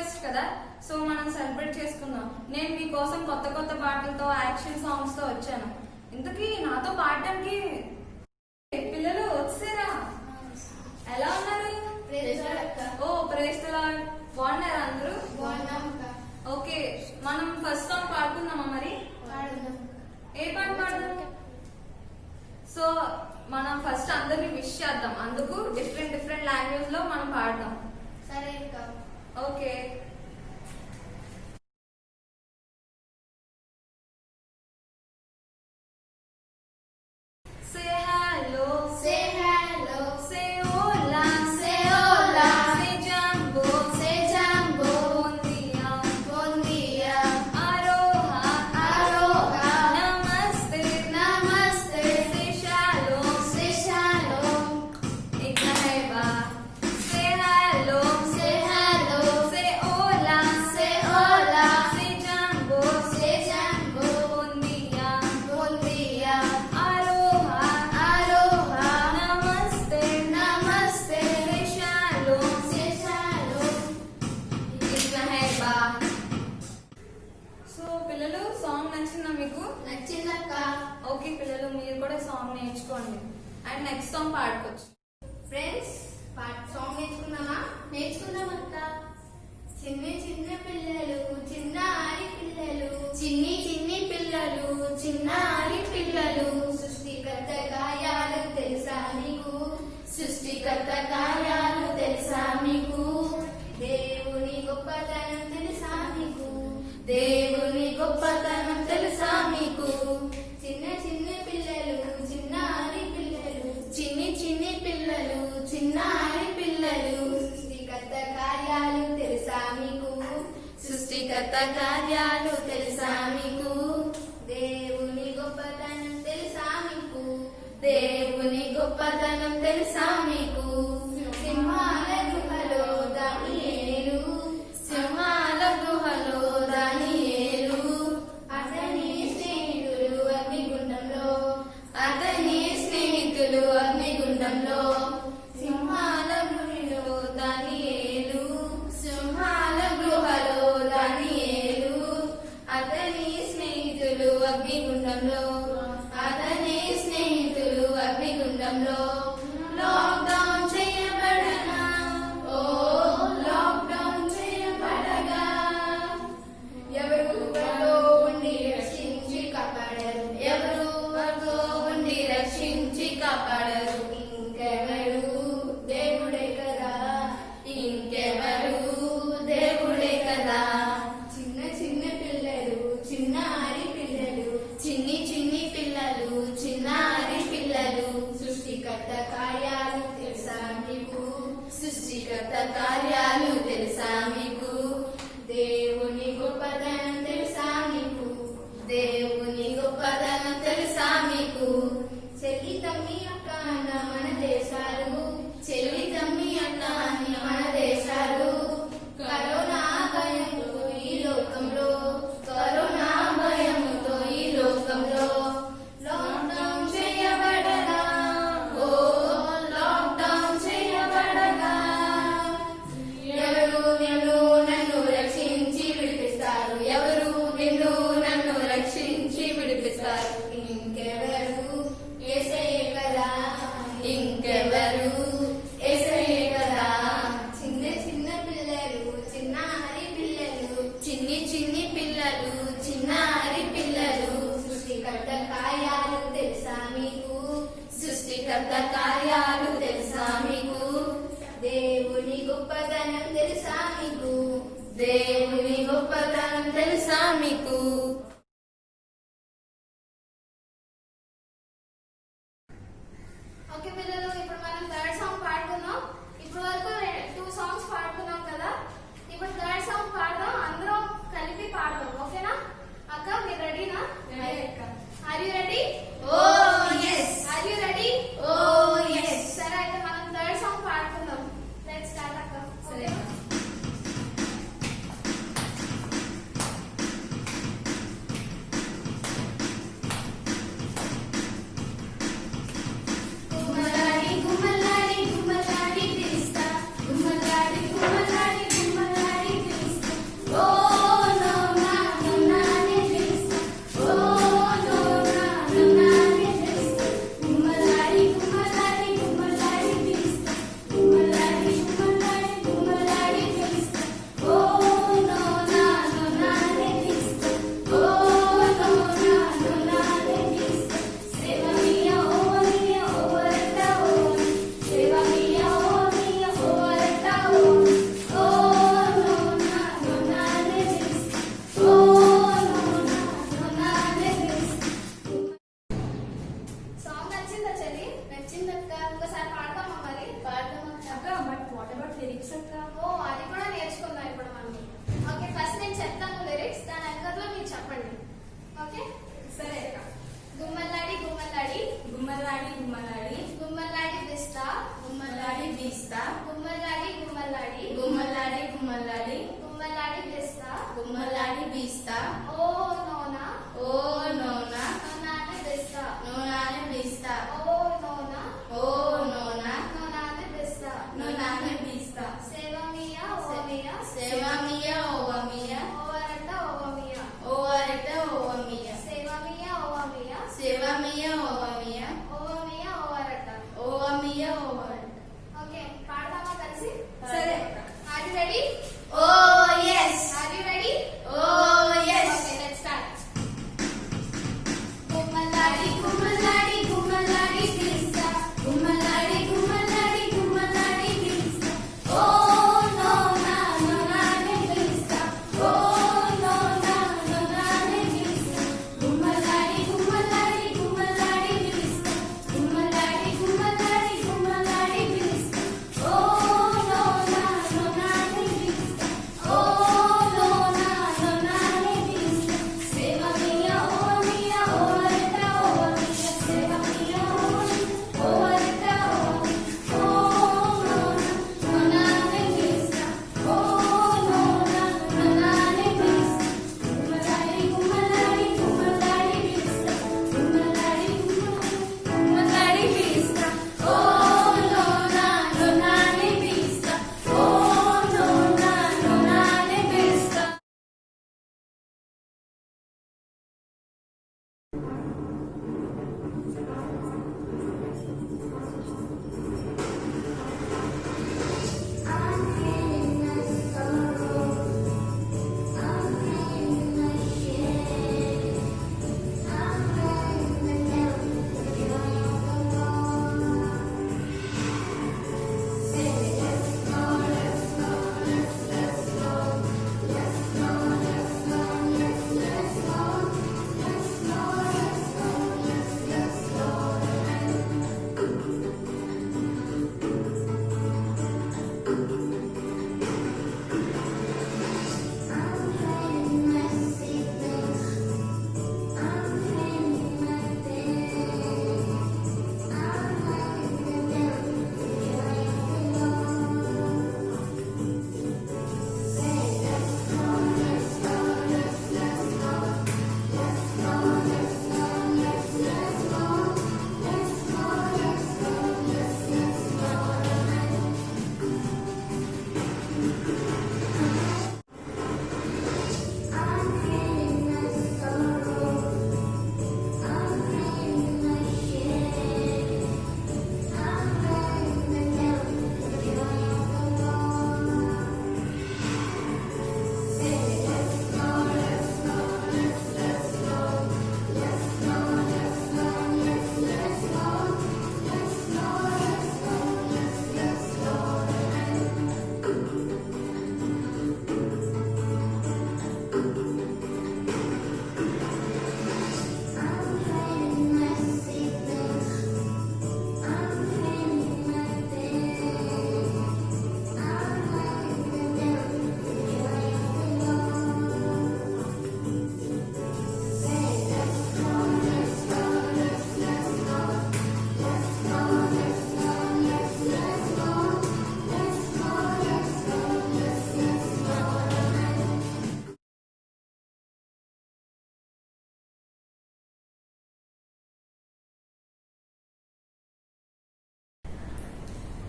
Pest కదా, so మనం celebrate చేసుకుందాం. నేను మీకోసం కొత్త కొత్త పాటలతో యాక్షన్ సాంగ్స్ తో వచ్చాను. ఇంతకీ నాతో పాడడానికి పిల్లలు వచ్చారా? ఎలా ఉన్నారు? ఓ ప్రైజ్ ది లార్డ్. బాగున్నారా అందరూ? ఓకే, మనం ఫస్ట్ సాంగ్ పాడుకుందామా? మరి ఏ పాట పాడదాం? సో మనం ఫస్ట్ అందరినీ విష్ చేద్దాం. అందుకు డిఫరెంట్ లాంగ్వేజ్ లో మనం పాడదాం. సరే okay. Say hello, say hello, say hola, say hola, say jambo, say jambo, bon dia, bon dia, aroha, aroha, namaste, namaste, say shalom, say shalom, ignaiva, say hello, say hello, say hola, say hola, say jambo, say jambo, bon dia, bon dia, aroha, aroha, namaste, namaste, say shalom, say shalom. ignaiva. So పిల్లలు, song నచ్చిందా మీకు? నచ్చిందక్క. Okay పిల్లలు, మీరు కూడా song నేర్చుకోండి and next song పాడుకోవచ్చు. Friends, song నేర్చుకుందామా? నేర్చుకుందాం అక్క. చిన్ని చిన్ని పిల్లలు, చిన్నారి పిల్లలు, చిన్ని పిల్లలు, చిన్నారి పిల్లలు, సృష్టికర్త కార్యాలు తెలుసా మీకు? సృష్టికర్త కార్యాలు తెలుసా మీకు? దేవుని గొప్పతనం తెలుసా మీకు? దేవుని గొప్పతనం తెలుసా మీకు? చిన్న చిన్ని పిల్లలు, చిన్నారి పిల్లలు, చిన్ని పిల్లలు, చిన్నారి పిల్లలు, సృష్టికర్త కార్యాలు తెలుసా మీకు? సృష్టికర్త కార్యాలు తెలుసా మీకు? దేవుని గొప్పతనం తెలుసా మీకు? దేవుని గొప్పతనం తెలుసా మీకు? సింహాల గుహలో దానియేలు, సింహాల గుహలో దానియేలు, అతని స్నేహితులు అగ్నిగుండంలో, అతని స్నేహితులు అగ్నిగుండంలో, సింహాల గుహలో దానియేలు, సింహాల గుహలో దానియేలు, అతని స్నేహితులు అగ్నిగుండంలో, అతని స్నేహితులు అగ్నిగుండంలో. లాక్డౌన్ బీస్తా గుమ్మలాడి గుమ్మలాడి గుమ్మలాడి గుమ్మలాడి గుమ్మలాడి బెస్తా గుమ్మలాడి బీస్తా ఓ నోనా ఓ నోనా నోనానే బెస్తా నోనానే బీస్తా ఓ నోనా ఓ నోనా నోనానే బెస్తా నోనానే బీస్తా సేవమియా ఓమియా సేవమియా ఓవమియా ఓవరట ఓవమియా ఓవరట ఓవమియా సేవమియా ఓవమియా సేవమియా ఓవమియా ఓవమియా ఓవరట ఓవమియా ఓవరట. ఓకే పాడదామా కలిసి సరే. Are you ready oh yes. Are you ready oh yes. Okay let's start గుమ్మలాడి గుమ్మలాడి గుమ్మలాడి బీస్తా గుమ్మలాడి గుమ్మలాడి గుమ్మలాడి బీస్తా ఓ నోనా నోనానే బీస్తా ఓ నోనా నోనానే బీస్తా గుమ్మలాడి గుమ్మలాడి గుమ్మలాడి బీస్తా గుమ్మలాడి గుమ్మలాడి గుమ్మలాడి బీస్తా ఓ నోనా నోనానే బీస్తా ఓ నోనా నోనానే బీస్తా సేవమియా ఓమియా ఓవరట ఓమియా సేవమియా ఓవరట ఓ నోనా నోనానే బీస్తా ఓ నోనా నోనానే బీస్తా గుమ్మలాడి గుమ్మలాడి గుమ్మలాడి బీస్తా గుమ్మలాడి గుమ్మలాడి బీస్తా ఓ నోనా నోనానే బీస్తా ఓ నోనా నోనానే బీస్తా.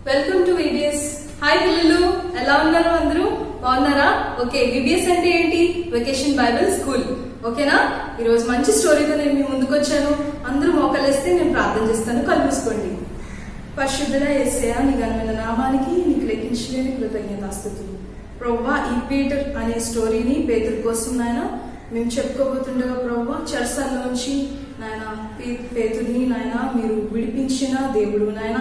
Welcome to VBS. హాయ్ పిల్లలు, ఎలా ఉన్నారు? అందరూ బాగున్నారా? ఓకే, విబిఎస్ అంటే ఏంటి? Vacation Bible school. ఓకేనా? ఈరోజు మంచి స్టోరీతో నేను మీ ముందుకు వచ్చాను. అందరూ మోకలేస్తే నేను ప్రార్థన చేస్తాను. కళ్ళు మూసుకోండి. పరిశుద్ధుడ యేసయ్యా, నీ ఘనమైన నామానికి నీకు లెక్కించలేని కృతజ్ఞతాస్తుతులు. ప్రవ్వా, ఈ పీటర్ అనే స్టోరీని పేతురు కోసం నాయన మేము చెప్పుకోబోతుండగా ప్రవ్వా, చెరసాల్లోంచి నాయన పేతుర్ని నాయన మీరు విడిపించిన దేవుడు నాయన.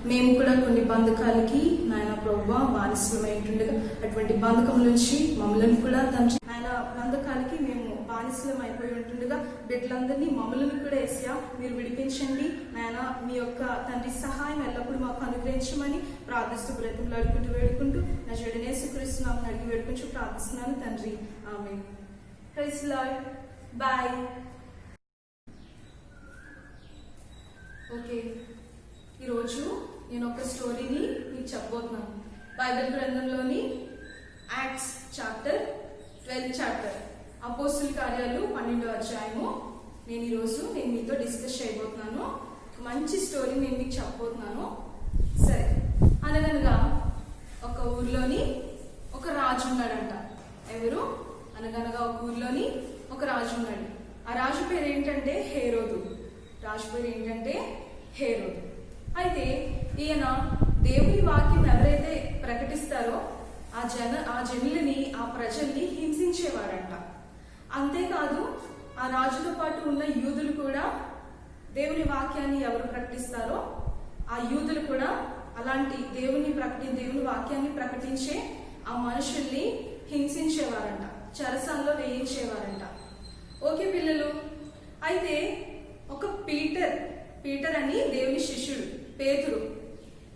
మేము కూడా కొన్ని బంధకాలకి నాయన ప్రవ్వా బానిసలమై ఉంటుండగా అటువంటి బంధకం నుంచి మమ్మల్ని కూడా తండ్రి నాయన బంధకాలకి మేము బానిసలం అయిపోయి ఉంటుండగా బిడ్డలందరినీ మమ్మల్ని కూడా యేసయ్యా మీరు విడిపించండి నాయన. మీ యొక్క తండ్రి సహాయం ఎల్లప్పుడూ మాకు అనుగ్రహించమని ప్రార్థిస్తూ బ్రతుకులాడుకుంటూ వేడుకుంటూ నా చెడు యేసుక్రీస్తు నామమున అడిగి వేడుకుంటూ ప్రార్థిస్తున్నాను తండ్రి. Amen. Praise Lord. Boy. Okay, ఈరోజు నేను ఒక స్టోరీని మీకు చెప్పబోతున్నాను. బైబిల్ గ్రంథంలోని యాక్ట్స్ చాప్టర్ 12 చాప్టర్ అపోస్తుల కార్యాలు 12వ అధ్యాయము నేను మీతో డిస్కస్ చేయబోతున్నాను. మంచి స్టోరీ నేను మీకు చెప్పబోతున్నాను. సరే, అనగనగా ఒక ఊర్లోని ఒక రాజు ఉన్నాడంట. ఎవరు? అనగనగా ఒక ఊర్లోని ఒక రాజు ఉన్నాడు. ఆ రాజు పేరు ఏంటంటే హేరోదు. అయితే ఈయన దేవుని వాక్యం ఎవరైతే ప్రకటిస్తారో ఆ జనులని, ఆ ప్రజల్ని హింసించేవాడంట. అంతేకాదు ఆ రాజుతో పాటు ఉన్న యూదులు కూడా దేవుని వాక్యాన్ని ఎవరు ప్రకటిస్తారో ఆ యూదులు కూడా అలాంటి దేవుని వాక్యాన్ని ప్రకటించే ఆ మనుషుల్ని హింసించేవారంట, చెరసాల్లో వేయించేవారంట. ఓకే పిల్లలు, అయితే ఒక పీటర్ అని దేవుని శిష్యుడు పేతురు.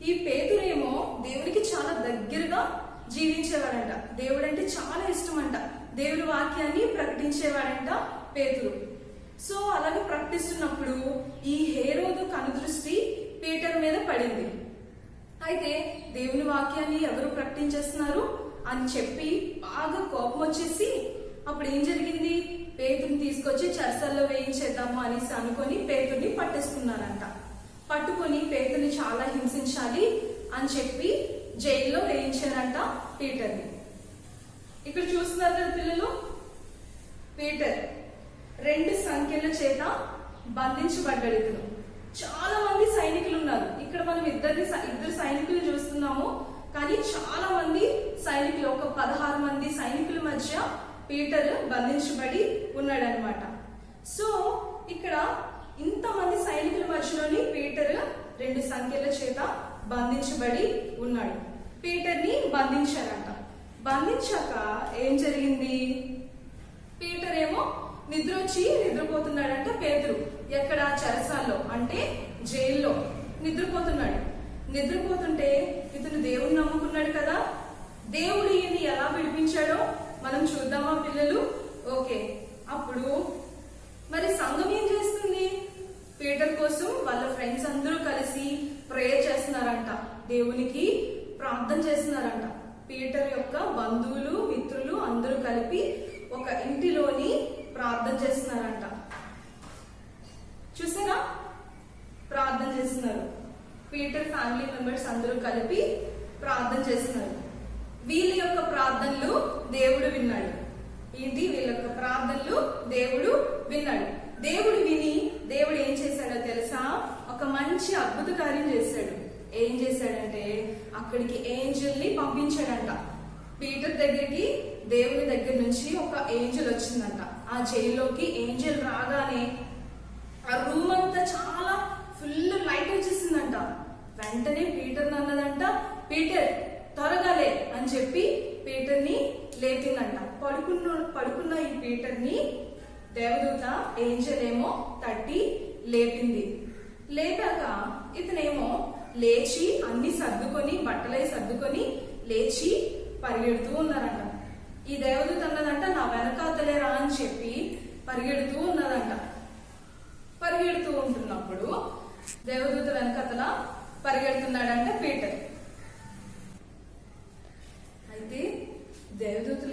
ఈ పేతురేమో దేవునికి చాలా దగ్గరగా జీవించేవాడంట. దేవుడు అంటే చాలా ఇష్టమంట. దేవుని వాక్యాన్ని ప్రకటించేవాడంట పేతురు. సో అలాగే ప్రకటిస్తున్నప్పుడు ఈ హేరోదు కనుదృష్టి పీటర్ మీద పడింది. అయితే దేవుని వాక్యాన్ని ఎవరు ప్రకటించేస్తున్నారు అని చెప్పి బాగా కోపం వచ్చేసి అప్పుడు ఏం జరిగింది? పేతుని తీసుకొచ్చి చెరసాల్లో వేయించేద్దాము అనేసి అనుకొని పేతుని పట్టేసుకున్నారంట. పట్టుకొని పేతుని చాలా హింసించాలి అని చెప్పి జైల్లో వేయించారంట పీటర్ని. ఇక్కడ చూస్తున్నారు కదా పిల్లలు, పీటర్ 2 సంఖ్యల చేత బంధించబడ్డాడు. ఇతను చాలా మంది సైనికులు ఉన్నారు. ఇక్కడ మనం ఇద్దరు సైనికులు చూస్తున్నాము, కానీ చాలా మంది సైనికులు, ఒక 16 మంది సైనికుల మధ్య పీటర్ బంధించబడి ఉన్నాడనమాట. సో ఇక్కడ ఇంతమంది సైనికుల మధ్యలోని పీటర్ 2 సంఖ్యల చేత బంధించబడి ఉన్నాడు. పీటర్ని బంధించారంట. బంధించాక ఏం జరిగింది? పీటర్ ఏమో నిద్రపోతున్నాడంట. పేతురు ఎక్కడ? చెరసాల్లో, అంటే జైల్లో నిద్రపోతున్నాడు. నిద్రపోతుంటే ఇతను దేవుని నమ్ముకున్నాడు కదా, దేవుడు ఈయన్ని ఎలా విడిపించాడో మనం చూద్దామా పిల్లలు? ఓకే, అప్పుడు మరి సంఘం ఏం చేస్తుంది? పీటర్ కోసం వాళ్ళ ఫ్రెండ్స్ అందరూ కలిసి ప్రేయర్ చేస్తున్నారంట, దేవునికి ప్రార్థన చేస్తున్నారంట. పీటర్ యొక్క బంధువులు, మిత్రులు అందరూ కలిపి ఒక ఇంటిలోని ప్రార్థన చేస్తున్నారంట. చూసారా? ప్రార్థన చేస్తున్నారు. పీటర్ ఫ్యామిలీ మెంబర్స్ అందరూ కలిపి ప్రార్థన చేస్తున్నారు. వీళ్ళ యొక్క ప్రార్థనలు దేవుడు విన్నాడు. ఏంటి? వీళ్ళ యొక్క ప్రార్థనలు దేవుడు విన్నాడు. దేవుడు విని దేవుడు ఏం చేశాడో తెలుసా? ఒక మంచి అద్భుత కార్యం చేశాడు. ఏం చేశాడంటే అక్కడికి ఏంజల్ ని పంపించాడంట. పీటర్ దగ్గరికి దేవుని దగ్గర నుంచి ఒక ఏంజల్ వచ్చిందంట. ఆ జైల్లోకి ఏంజల్ రాగానే ఆ రూమ్ అంతా చాలా ఫుల్ లైట్ వచ్చేసిందంట. వెంటనే పీటర్ అన్నదంట, పీటర్ త్వరగా లే అని చెప్పి పీటర్ ని లేపిందంట. పడుకున్న ఈ పీటర్ ని దేవదూత ఏంజల్ ఏమో తట్టి లేపింది. లేపాక ఇతనేమో లేచి అన్ని సర్దుకొని, బట్టలై సర్దుకొని లేచి పరిగెడుతూ ఉన్నారంట. ఈ దేవదూత అన్నదంట, నా వెనకాతలేరా అని చెప్పి పరిగెడుతూ ఉన్నదంట. పరిగెడుతూ ఉంటున్నప్పుడు దేవదూత వెనకాతల పరిగెడుతున్నాడంట పీటర్. అయితే దేవదూత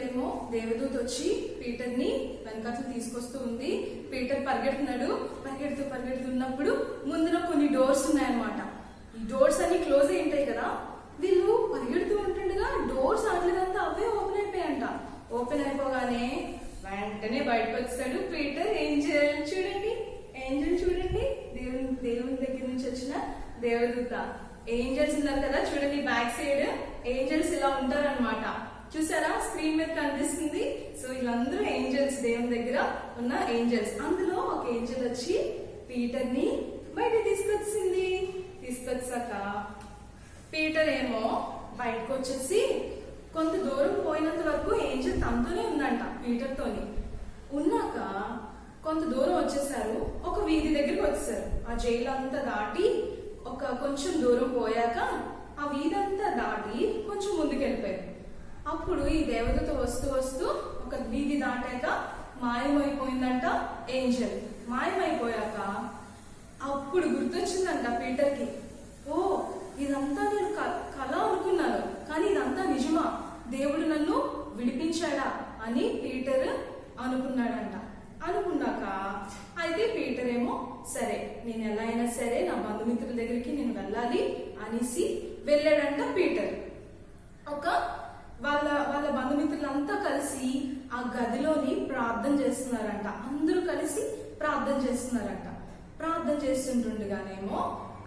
వచ్చి పీటర్ ని వెనకాతలు తీసుకొస్తూ ఉంది. పీటర్ పరిగెడుతున్నప్పుడు ముందున కొన్ని డోర్స్ ఉన్నాయన్నమాట. ఈ డోర్స్ అన్ని క్లోజ్ అయి ఉంటాయి కదా. వీళ్ళు పరిగెడుతూ ఉంటుండగా డోర్స్ అట్లేదంతా అవే ఓపెన్ అయిపోయాయంట. ఓపెన్ అయిపోగానే వెంటనే బయటకు వచ్చాడు పీటర్. ఏంజల్ చూడండి, దేవుని దగ్గర నుంచి వచ్చిన దేవదూత. ఏంజల్స్ ఉన్నారు కదా చూడండి, బ్యాక్ సైడ్ ఏంజల్స్ ఇలా ఉంటారనమాట. చూసారా? స్క్రీన్ మీద కనిపిస్తుంది. సో వీళ్ళందరూ ఏంజల్స్, దేవుని దగ్గర ఉన్న ఏంజల్స్. అందులో ఒక ఏంజల్ వచ్చి పీటర్ ని బయట తీసుకొచ్చాక పీటర్ ఏమో బయటకు వచ్చేసి కొంత దూరం పోయినంత వరకు ఏంజల్ తనతోనే ఉందంట, పీటర్ తోని. ఉన్నాక కొంత దూరం వచ్చేసారు. ఒక వీధి దగ్గరికి వచ్చేసారు. ఆ జైలు అంతా దాటి కొంచెం దూరం పోయాక ఆ వీధంతా దాటి కొంచెం ముందుకెళ్ళిపోయారు. అప్పుడు ఈ దేవదూత వస్తూ ఒక వీధి దాటాక మాయమైపోయిందంట ఏంజల్. మాయమైపోయాక అప్పుడు గుర్తొచ్చిందంట పీటర్కి, ఓ ఇదంతా నేను కళ అనుకున్నాను, కానీ ఇదంతా నిజమా, దేవుడు నన్ను విడిపించాడా అని పీటర్ అనుకున్నాడంట. అనుకున్నాక అయితే పీటర్ ఏమో సరే నేను ఎలా అయినా సరే నా బంధుమిత్రుల దగ్గరికి నేను వెళ్ళాలి అనేసి వెళ్ళాడంట పీటర్. వాళ్ళ బంధుమిత్రులంతా కలిసి ఆ గదిలోని ప్రార్థన చేస్తున్నారంట. అందరూ కలిసి ప్రార్థన చేస్తున్నారంట. ప్రార్థన చేస్తుండగానేమో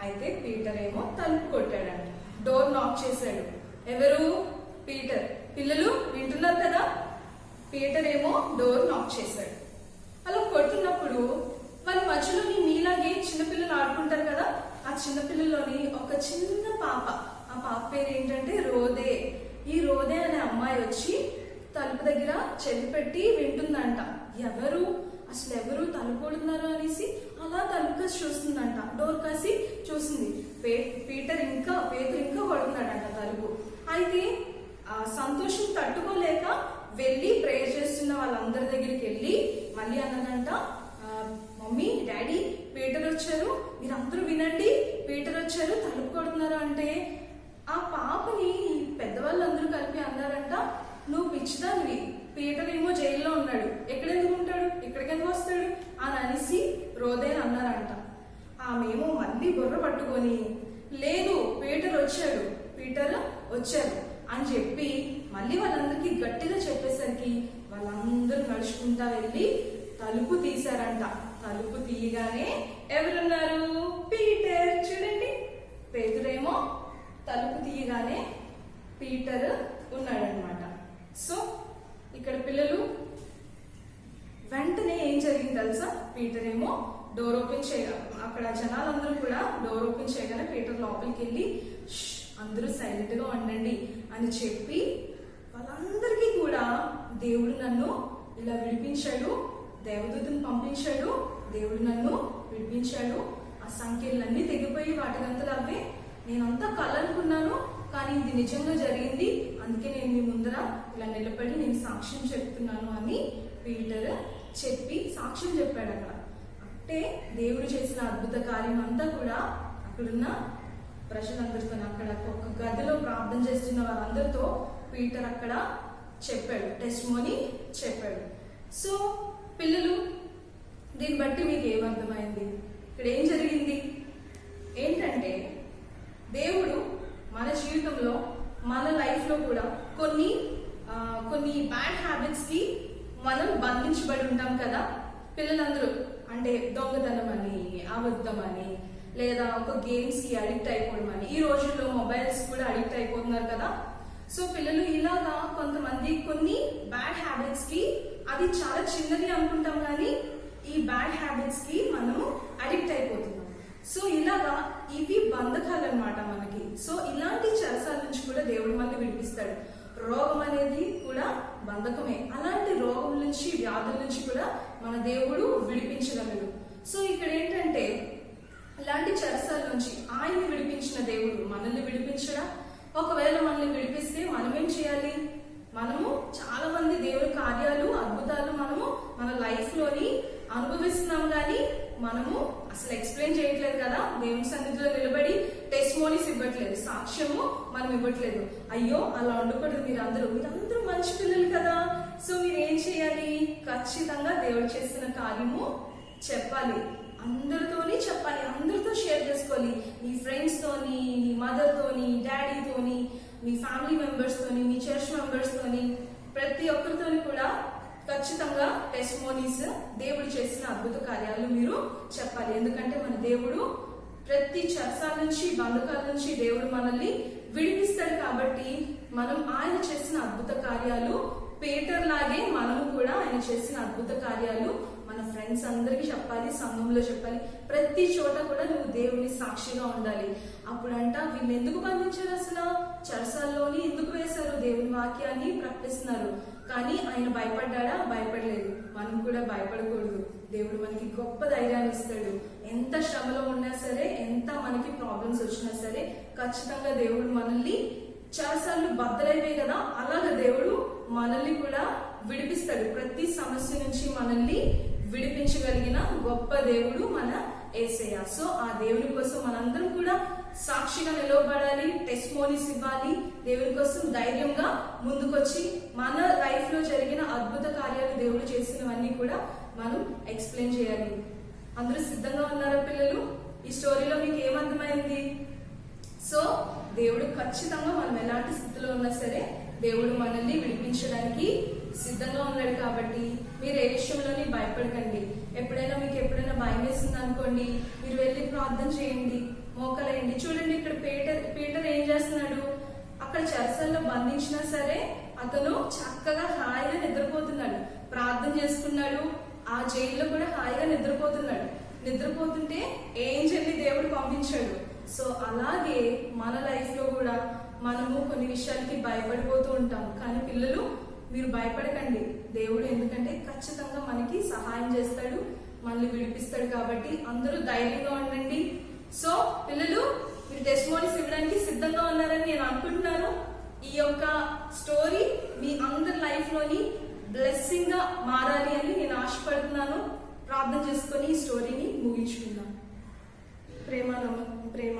అయితే పీటర్ ఏమో తలుపు కొట్టాడంట. డోర్ నాక్ చేశాడు. ఎవరు? పీటర్. పిల్లలు వింటున్నారు కదా? పీటర్ ఏమో డోర్ నాక్ చేశాడు. అలా కొడుతున్నప్పుడు వాళ్ళ మధ్యలోని మీలాగే చిన్నపిల్లలు ఆడుకుంటారు కదా, ఆ చిన్నపిల్లలోని ఒక చిన్న పాప, ఆ పాప పేరు ఏంటంటే రోదే. ఈ రోదే అనే అమ్మాయి వచ్చి తలుపు దగ్గర చెవి పెట్టి వింటుందంట. అసలు ఎవరు తలుపు కొడుతున్నారు అనేసి అలా తలుపు కాసి చూస్తుందంట. డోర్ కాసి చూసింది. పేతురు ఇంకా కొడుతున్నాడంట తలుపు. అయితే ఆ సంతోషం తట్టుకోలేక వెళ్ళి ప్రేయర్ చేస్తున్న వాళ్ళందరి దగ్గరికి వెళ్ళి మళ్ళీ అన్నదంట, మమ్మీ డాడీ పీటర్ వచ్చారు, మీరందరూ వినండి, పీటర్ వచ్చారు, తలుపు కొడుతున్నారు అంటే ఆ పాపని పెద్దవాళ్ళందరూ కలిపి అన్నారంట, నువ్వు పిచ్చిదానివి, పీటర్ ఏమో జైల్లో ఉన్నాడు, ఎక్కడెందుకు ఉంటాడు, ఇక్కడికెందుకు వస్తాడు అని అనేసి రోదేని అన్నారంట. ఆమెమో మళ్ళీ బుర్ర పట్టుకొని లేదు పీటర్ వచ్చారు అని చెప్పి మళ్ళీ వాళ్ళందరికీ గట్టిగా చెప్పేసరికి వాళ్ళందరూ నడుచుకుంటా వెళ్ళి తలుపు తీశారంట. తలుపు తీయగానే ఎవరున్నారు? పీటర్. చూడండి, పేతురేమో తలుపు తీయగానే పీటర్ ఉన్నాడనమాట. సో ఇక్కడ పిల్లలు వెంటనే ఏం జరిగింది తెలుసా? పీటర్ ఏమో డోర్ ఓపెన్ చేయగా అక్కడ జనాలందరూ కూడా డోర్ ఓపెన్ చేయగానే పీటర్ లోపలికి వెళ్ళి అందరూ సైలెంట్ గా ఉండండి అని చెప్పి వాళ్ళందరికీ కూడా దేవుడు నన్ను ఇలా విడిపించాడు, దేవదూతను పంపించాడు, దేవుడు నన్ను విడిపించాడు, ఆ సంఖ్యలన్నీ తెగిపోయి వాటికంతలు అవే, నేనంతా కళ అనుకున్నాను కానీ ఇది నిజంగా జరిగింది, అందుకే నేను మీ ముందర ఇలా నిలబడి నేను సాక్ష్యం చెప్తున్నాను అని పీటర్ చెప్పి సాక్ష్యం చెప్పాడు. అక్కడ అంటే దేవుడు చేసిన అద్భుత కార్యం అంతా కూడా అక్కడున్న ప్రజలందరితో, అక్కడ ఒక గదిలో ప్రార్థన చేస్తున్న వారందరితో పీటర్ అక్కడ చెప్పాడు, టెస్టిమోనీ చెప్పాడు. సో పిల్లలు దీన్ని బట్టి మీకు ఏమర్థమైంది? ఇక్కడ ఏం జరిగింది ఏంటంటే దేవుడు మన జీవితంలో మన లైఫ్ లో కూడా కొన్ని బ్యాడ్ హ్యాబిట్స్ కి మనం బంధించబడి ఉంటాం కదా. పిల్లలందరూ అంటే దొంగతనం అని, అబద్ధం అని, లేదా ఒక గేమ్స్ కి అడిక్ట్ అయిపోవడం అని, ఈ రోజుల్లో మొబైల్స్ కూడా అడిక్ట్ అయిపోతున్నారు కదా. సో పిల్లలు ఇలాగా కొంతమంది కొన్ని బ్యాడ్ హ్యాబిట్స్ కి, అది చాలా చిన్నది అనుకుంటాం కానీ ఈ బ్యాడ్ హ్యాబిట్స్ కి మనము అడిక్ట్ అయిపోతున్నాం. సో ఇలాగా ఇవి బంధకాలు అన్నమాట మనకి. సో ఇలాంటి చెరసాల నుంచి కూడా దేవుడు మనల్ని విడిపిస్తాడు. రోగం అనేది కూడా బంధకమే. అలాంటి రోగం నుంచి, వ్యాధుల నుంచి కూడా మన దేవుడు విడిపించగలడు. సో ఇక్కడ ఏంటంటే ఇలాంటి చెరసాల నుంచి ఆయన్ని విడిపించిన దేవుడు మనల్ని విడిపించడా? ఒకవేళ మనల్ని విడిపిస్తే మనం ఏం చేయాలి? మనము చాలా మంది దేవుడి కార్యాలు, అద్భుతాలు మనము మన లైఫ్ లోని అనుభవిస్తున్నాం కానీ మనము అసలు ఎక్స్ప్లెయిన్ చేయట్లేదు కదా. దేవుని సన్నిధిలో నిలబడి టెస్టిమోనీస్ ఇవ్వట్లేదు, సాక్ష్యము మనం ఇవ్వట్లేదు. అయ్యో అలా ఉండకూడదు. మీరందరూ మంచి పిల్లలు కదా. సో మీరు ఏం చేయాలి? ఖచ్చితంగా దేవుడు చేస్తున్న కార్యము చెప్పాలి, అందరితోని చెప్పాలి, అందరితో షేర్ చేసుకోవాలి. మీ ఫ్రెండ్స్ తోని, మీ మదర్ తోని, డాడీ తోని, మీ ఫ్యామిలీ మెంబర్స్ తోని, మీ చర్చ్ మెంబర్స్ తోని, ప్రతి ఒక్కరితోని కూడా ఖచ్చితంగా టెస్టిమోనీస్, దేవుడు చేసిన అద్భుత కార్యాలు మీరు చెప్పాలి. ఎందుకంటే మన దేవుడు ప్రతి చర్చాల నుంచి, బంధకాల నుంచి దేవుడు మనల్ని విడిపిస్తాడు. కాబట్టి మనం ఆయన చేసిన అద్భుత కార్యాలు, పీటర్ లాగే మనము కూడా ఆయన చేసిన అద్భుత కార్యాలు మన ఫ్రెండ్స్ అందరికి చెప్పాలి, సంఘంలో చెప్పాలి. ప్రతి చోట కూడా నువ్వు దేవుని సాక్షిగా ఉండాలి. అప్పుడంట వీళ్ళు ఎందుకు బంధించారు? అసలు చర్చాల్లోని ఎందుకు వేశారు? దేవుని వాక్యాన్ని ప్రకటిస్తున్నారు. కానీ ఆయన భయపడ్డా? భయపడలేదు. మనం కూడా భయపడకూడదు. దేవుడు మనకి గొప్ప ధైర్యాన్ని ఇస్తాడు. ఎంత శ్రమలో ఉన్నా సరే, ఎంత మనకి ప్రాబ్లమ్స్ వచ్చినా సరే, ఖచ్చితంగా దేవుడు మనల్ని చాలాసార్లు బద్దలైపోయి కదా, అలాగే దేవుడు మనల్ని కూడా విడిపిస్తాడు. ప్రతి సమస్య నుంచి మనల్ని విడిపించగలిగిన గొప్ప దేవుడు మన యేసయ్య. సో ఆ దేవుని కోసం మనందరం కూడా సాక్షిగా నిలవబడాలి, టెస్టిమోనీస్ ఇవ్వాలి, దేవుని కోసం ధైర్యంగా ముందుకొచ్చి మన లైఫ్ లో జరిగిన అద్భుత కార్యాలు దేవుడు చేసినవన్నీ కూడా మనం ఎక్స్ప్లెయిన్ చేయాలి. అందరూ సిద్ధంగా ఉన్నారా పిల్లలు? ఈ స్టోరీలో మీకు ఏమర్థమైంది? సో దేవుడు ఖచ్చితంగా మనం ఎలాంటి స్థితిలో ఉన్నా సరే దేవుడు మనల్ని విడిపించడానికి సిద్ధంగా ఉన్నాడు. కాబట్టి మీరు ఏ విషయంలోని భయపడకండి. ఎప్పుడైనా భయం వేసింది అనుకోండి, మీరు వెళ్ళి ప్రార్థన చేయండి, మోకలేయండి. చూడండి ఇక్కడ పీటర్ ఏం చేస్తున్నాడు? అక్కడ చెరసల్లో బంధించినా సరే అతను చక్కగా హాయిగా నిద్రపోతున్నాడు, ప్రార్థన చేసుకున్నాడు. ఆ జైల్లో కూడా హాయిగా నిద్రపోతున్నాడు. నిద్రపోతుంటే ఏంజెల్ని దేవుడు పంపించాడు. సో అలాగే మన లైఫ్ లో కూడా మనము కొన్ని విషయాలకి భయపడిపోతూ ఉంటాం. కానీ పిల్లలు మీరు భయపడకండి. దేవుడు ఎందుకంటే ఖచ్చితంగా మనకి సహాయం చేస్తాడు, మనల్ని విడిపిస్తాడు. కాబట్టి అందరూ ధైర్యంగా ఉండండి. సో పిల్లలు మీరు టెస్టిమోనీస్ ఇవ్వడానికి సిద్ధంగా ఉన్నారని నేను అనుకుంటున్నాను. ఈ యొక్క స్టోరీ మీ అందరి లైఫ్ లోని బ్లెస్సింగ్ గా మారాలి అని నేను ఆశపడుతున్నాను. ప్రార్థన చేసుకొని ఈ స్టోరీని ముగించుకుందాం. ప్రేమ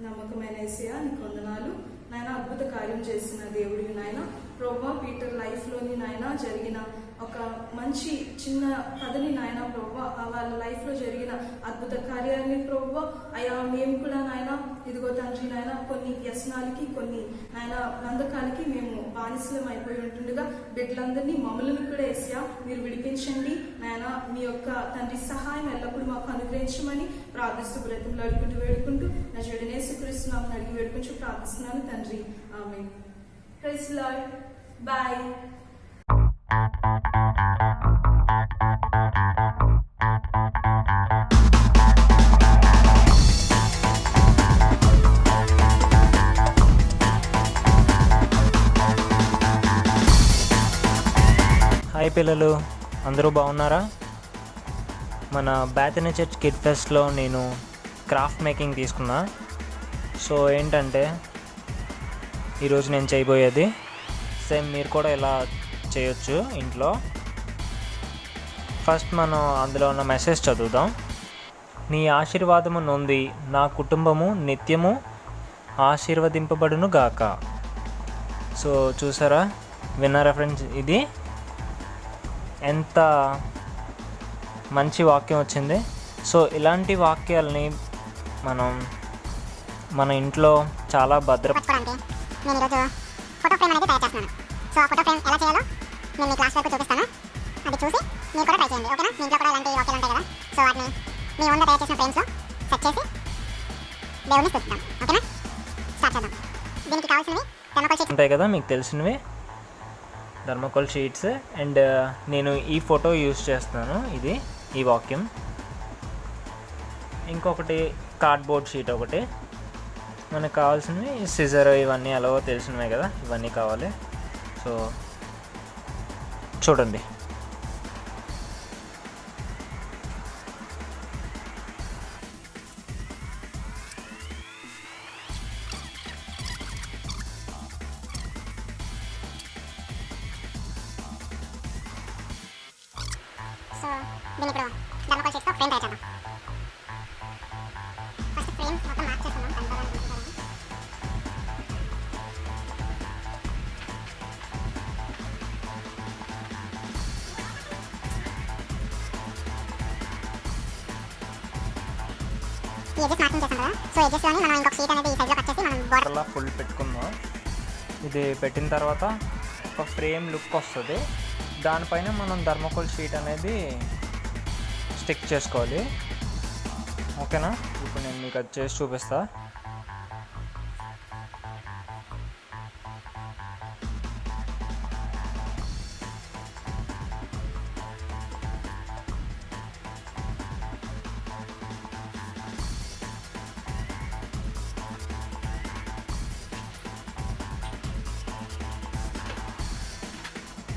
నమ్మకమైన యేసయ్యా నీకు వందనాలు నాయన. అద్భుత కార్యం చేసిన దేవుడివి నాయన. ప్రభువా పీటర్ లైఫ్ లోని నాయన జరిగిన ఒక మంచి చిన్న కథని నాయన ప్రభువా, వాళ్ళ లైఫ్ లో జరిగిన అద్భుత కార్యాన్ని ప్రభువా అయ్యా మేము కూడా నాయన ఇదిగో తండ్రి నాయన కొన్ని వ్యసనాలకి కొన్ని నాయన బంధకాలకి మేము బానిసలం అయిపోయి ఉంటుండగా బిడ్డలందరినీ మమ్మల్ని కూడా యేసయ్యా మీరు విడిపించండి నాయన. మీ యొక్క తండ్రి సహాయం ఎల్లప్పుడూ మాకు అనుగ్రహించమని ప్రార్థిస్తూ బ్రతిమలాడుకుంటూ వేడుకుంటూ నా చెడునే యేసుక్రీస్తునామమున అడిగి వేడుకుంటూ ప్రార్థిస్తున్నాను తండ్రి. Amen. Praise the Lord. Boy. Hi పిల్లలు, అందరూ బాగున్నారా? మన బేతనీ చర్చ్ కిడ్ ఫెస్ట్లో నేను క్రాఫ్ట్ మేకింగ్ తీసుకున్నా. సో ఏంటంటే ఈరోజు నేను చేయబోయేది సేమ్ మీరు కూడా ఇలా చేయొచ్చు ఇంట్లో. ఫస్ట్ మనం అందులో ఉన్న మెసేజ్ చదువుదాం. నీ ఆశీర్వాదము నొంది నా కుటుంబము నిత్యము ఆశీర్వదింపబడును గాక. సో చూసారా, విన్నారా ఫ్రెండ్స్? ఇది ఎంత మంచి వాక్యం వచ్చింది. సో ఇలాంటి వాక్యాలని మనం మన ఇంట్లో చాలా నేను ఈరోజు ఫోటో ఫ్రేమ్ అనేది తయారు చేస్తున్నాను. సో ఆ ఫోటో ఫ్రేమ్ ఎలా చేయాలో నేను మీ క్లాస్ వరకు చూపిస్తాను. అది చూసి మీరు కూడా ట్రై చేయండి, ఓకేనా? మీ ఇంట్లో కూడా ఇలాంటి వాక్యాలు ఉంటాయి కదా. సో వాటిని మీ ఓన్గా తయారు చేసిన ఫ్రేమ్స్లో సెట్ చేసి దేవుడిని స్తుతిద్దాం, ఓకేనా? స్టార్ట్ చేద్దాం. దీనికి కావాల్సినవి థర్మాకోల్ షీట్స్ ఉంటాయి కదా, మీకు తెలిసినవి థర్మాకోల్ షీట్స్. అండ్ నేను ఈ ఫోటో యూజ్ చేస్తున్నాను, ఇది ఈ వాక్యం. ఇంకొకటి కార్డ్బోర్డ్ షీట్ ఒకటి. మనకు కావాల్సినవి సిజర్, ఇవన్నీ ఎలాగో తెలిసినవే కదా, ఇవన్నీ కావాలి. సో చూడండి. సో దీన్ని ఇప్పుడు థర్మాకోల్ షీట్స్తో ఫ్రేమ్ తయారు చేద్దాం. ఫస్ట్ ఫ్రేమ్ మొత్తం మార్క్ చేసుకుందాం కనపడాలని. ఈ ఎడ్జెస్ మార్కింగ్ చేస్తాం కదా. సో ఎడ్జెస్లోని మనం ఇంకొక షీట్ అనేది ఈ సైజ్లో కట్ చేసి మనం బోర్డర్ అలా ఫుల్ పెట్టుకుందాం. ఇది పెట్టిన తర్వాత ఒక ఫ్రేమ్ లుక్ వస్తుంది. దానిపైన మనం థర్మాకోల్ షీట్ అనేది స్టిక్ చేసుకోవాలి, ఓకేనా? ఇప్పుడు నేను మీకు అది చేసి చూపిస్తా.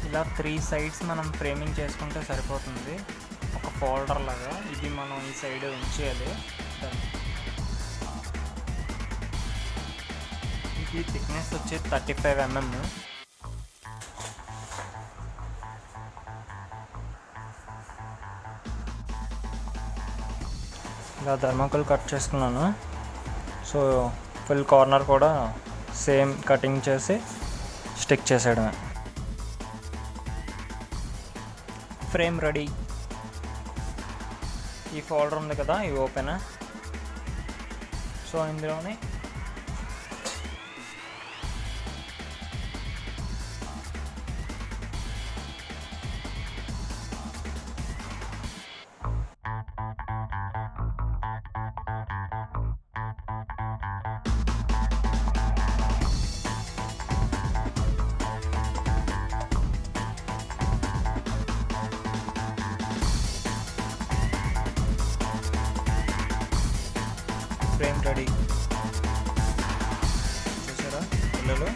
ఇలా 3 sides మనం ఫ్రేమింగ్ చేసుకుంటే సరిపోతుంది, ఒక ఫోల్డర్ లాగా. ఇది మనం ఈ సైడ్ ఉంచేయాలి. ఇది థిక్నెస్ వచ్చి 35 mm. ఇలా థర్మాకోల్ కట్ చేసుకున్నాను. సో ఫుల్ కార్నర్ కూడా సేమ్ కటింగ్ చేసి స్టిక్ చేసేయడమే. Frame ready. ఈ ఫోల్డర్ ఉంది కదా, ఇవి ఓపెన్. సో ఇందులోనే ఫ్రేమ్ రెడీ. చూసారా పిల్లలు,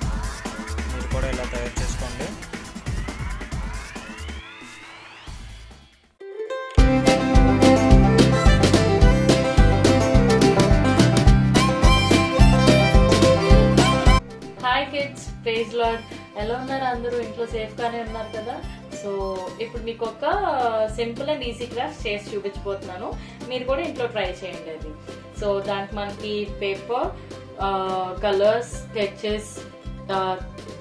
మీరు కూడా ఇలా తయారు చేసుకోండి. Hi kids, praise Lord. ఎలా ఉన్నారు అందరూ? ఇంట్లో సేఫ్గానే ఉన్నారు కదా? సో ఇప్పుడు మీకు ఒక సింపుల్ అండ్ ఈజీ క్రాఫ్ట్ చేసి చూపించబోతున్నాను. మీరు కూడా ఇంట్లో ట్రై చేయండి అది. సో దానికి మనకి paper, colours, sketches,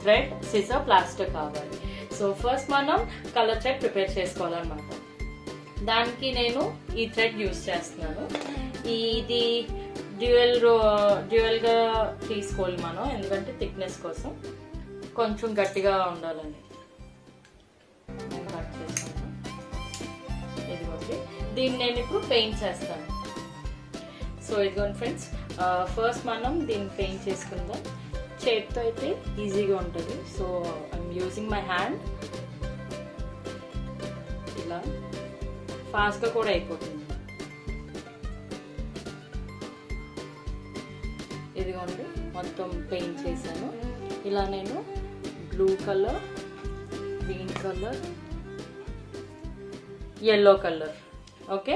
thread, scissor, plaster కావాలి. సో ఫస్ట్ మనం కలర్ థ్రెడ్ ప్రిపేర్ చేసుకోవాలన్నమాట. దానికి నేను ఈ థ్రెడ్ యూస్ చేస్తున్నాను. ఇది డ్యూయల్గా తీసుకోవాలి మనం, ఎందుకంటే థిక్నెస్ కోసం కొంచెం గట్టిగా ఉండాలని. నేను కట్ చేస్తాను. ఇదిగోండి, దీన్ని నేను ఇప్పుడు పెయింట్ చేస్తాను. సో ఇదిగోండి ఫ్రెండ్స్, ఫస్ట్ మనం దీన్ని పెయింట్ చేసుకుందాం. చేతితో అయితే ఈజీగా ఉంటుంది. So I'm using my hand. ఇలా ఫాస్ట్గా కూడా అయిపోతుంది. ఇదిగోండి, మొత్తం పెయింట్ చేశాను. ఇలా నేను blue colour, green colour, yellow colour. Okay,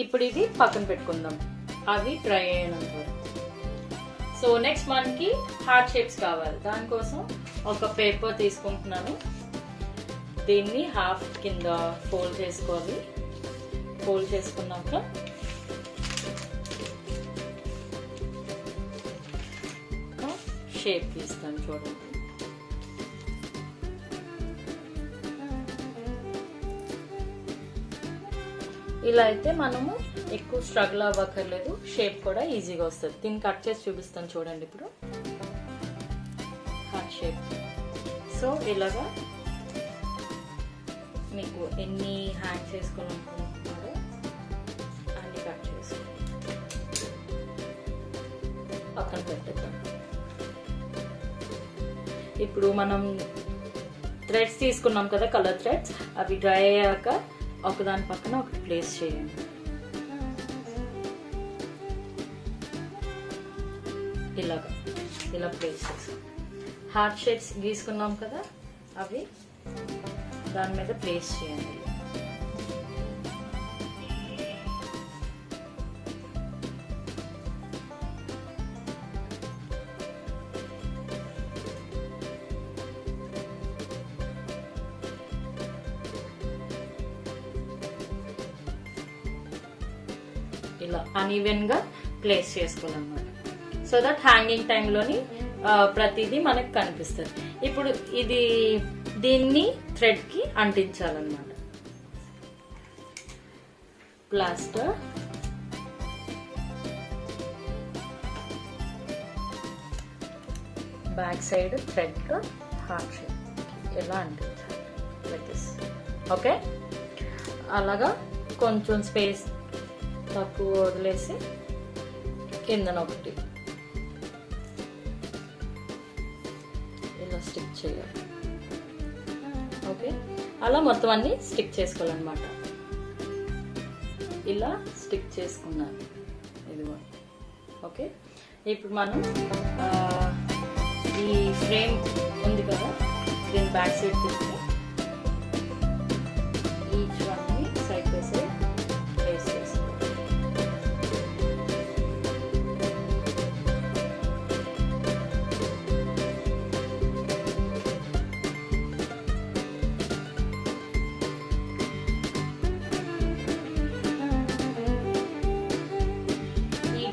ఇప్పుడు ఇది పక్కన పెట్టుకుందాం, అవి డ్రై అయినంత వరకు. సో నెక్స్ట్ మనకి హార్ట్ షేప్స్ కావాలి. దానికోసం ఒక పేపర్ తీసుకుంటున్నాను. దీన్ని హాఫ్ కింద ఫోల్డ్ చేసుకోవాలి. ఫోల్డ్ చేసుకున్నాక షేప్ తీస్తాను. చూడండి, ఇలా అయితే మనము ఎక్కువ స్ట్రగుల్ అవ్వక్కర్లేదు. షేప్ కూడా ఈజీగా వస్తుంది. దీన్ని కట్ చేసి చూపిస్తాను. చూడండి ఇప్పుడు హార్ట్ షేప్. సో ఇలాగా మీకు ఎన్ని హ్యాండ్ చేసుకోవాలనుకుంటున్నారో అన్ని కట్ చేసుకోండి. పక్కన పెట్టేద్దాం. ఇప్పుడు మనం థ్రెడ్స్ తీసుకున్నాం కదా, కలర్ థ్రెడ్స్, అవి డ్రై అయ్యాక ఒకదాని పక్కన ఒకటి ప్లేస్ చేయండి. ఇలా ప్లేస్ చేసి హార్ట్ షేప్స్ గీసుకున్నాం కదా, అవి దాని మీద ప్లేస్ చేయండి. ఇలా అన్ఈవెన్ గా ప్లేస్ చేసుకోవాలన్నమాట. సో దట్ హ్యాంగింగ్ టైంలోని ప్రతిదీ మనకు కనిపిస్తుంది. ఇప్పుడు దీన్ని థ్రెడ్ కి అంటించాలన్నమాట. ప్లాస్టర్, బ్యాక్ సైడ్ థ్రెడ్ తో హార్ట్ షేప్ ఎలా అంటించాలి, లైక్ దిస్. ఓకే, అలాగా కొంచెం స్పేస్ తక్కువ వదిలేసి కిందన ఒకటి ఇలా స్టిక్ చేయాలి. ఓకే, అలా మొత్తం అన్ని స్టిక్ చేసుకోవాలన్నమాట. ఇలా స్టిక్ చేసుకున్నాను. ఇదిగో. ఓకే, ఇప్పుడు మనం ఈ ఫ్రేమ్ ఉంది కదా, దీని బ్యాక్ సైడ్ తీసుకుని ఈచ్ వన్ ని సైడ్ బై సైడ్ ప్లేస్ చేసుకోవాలి.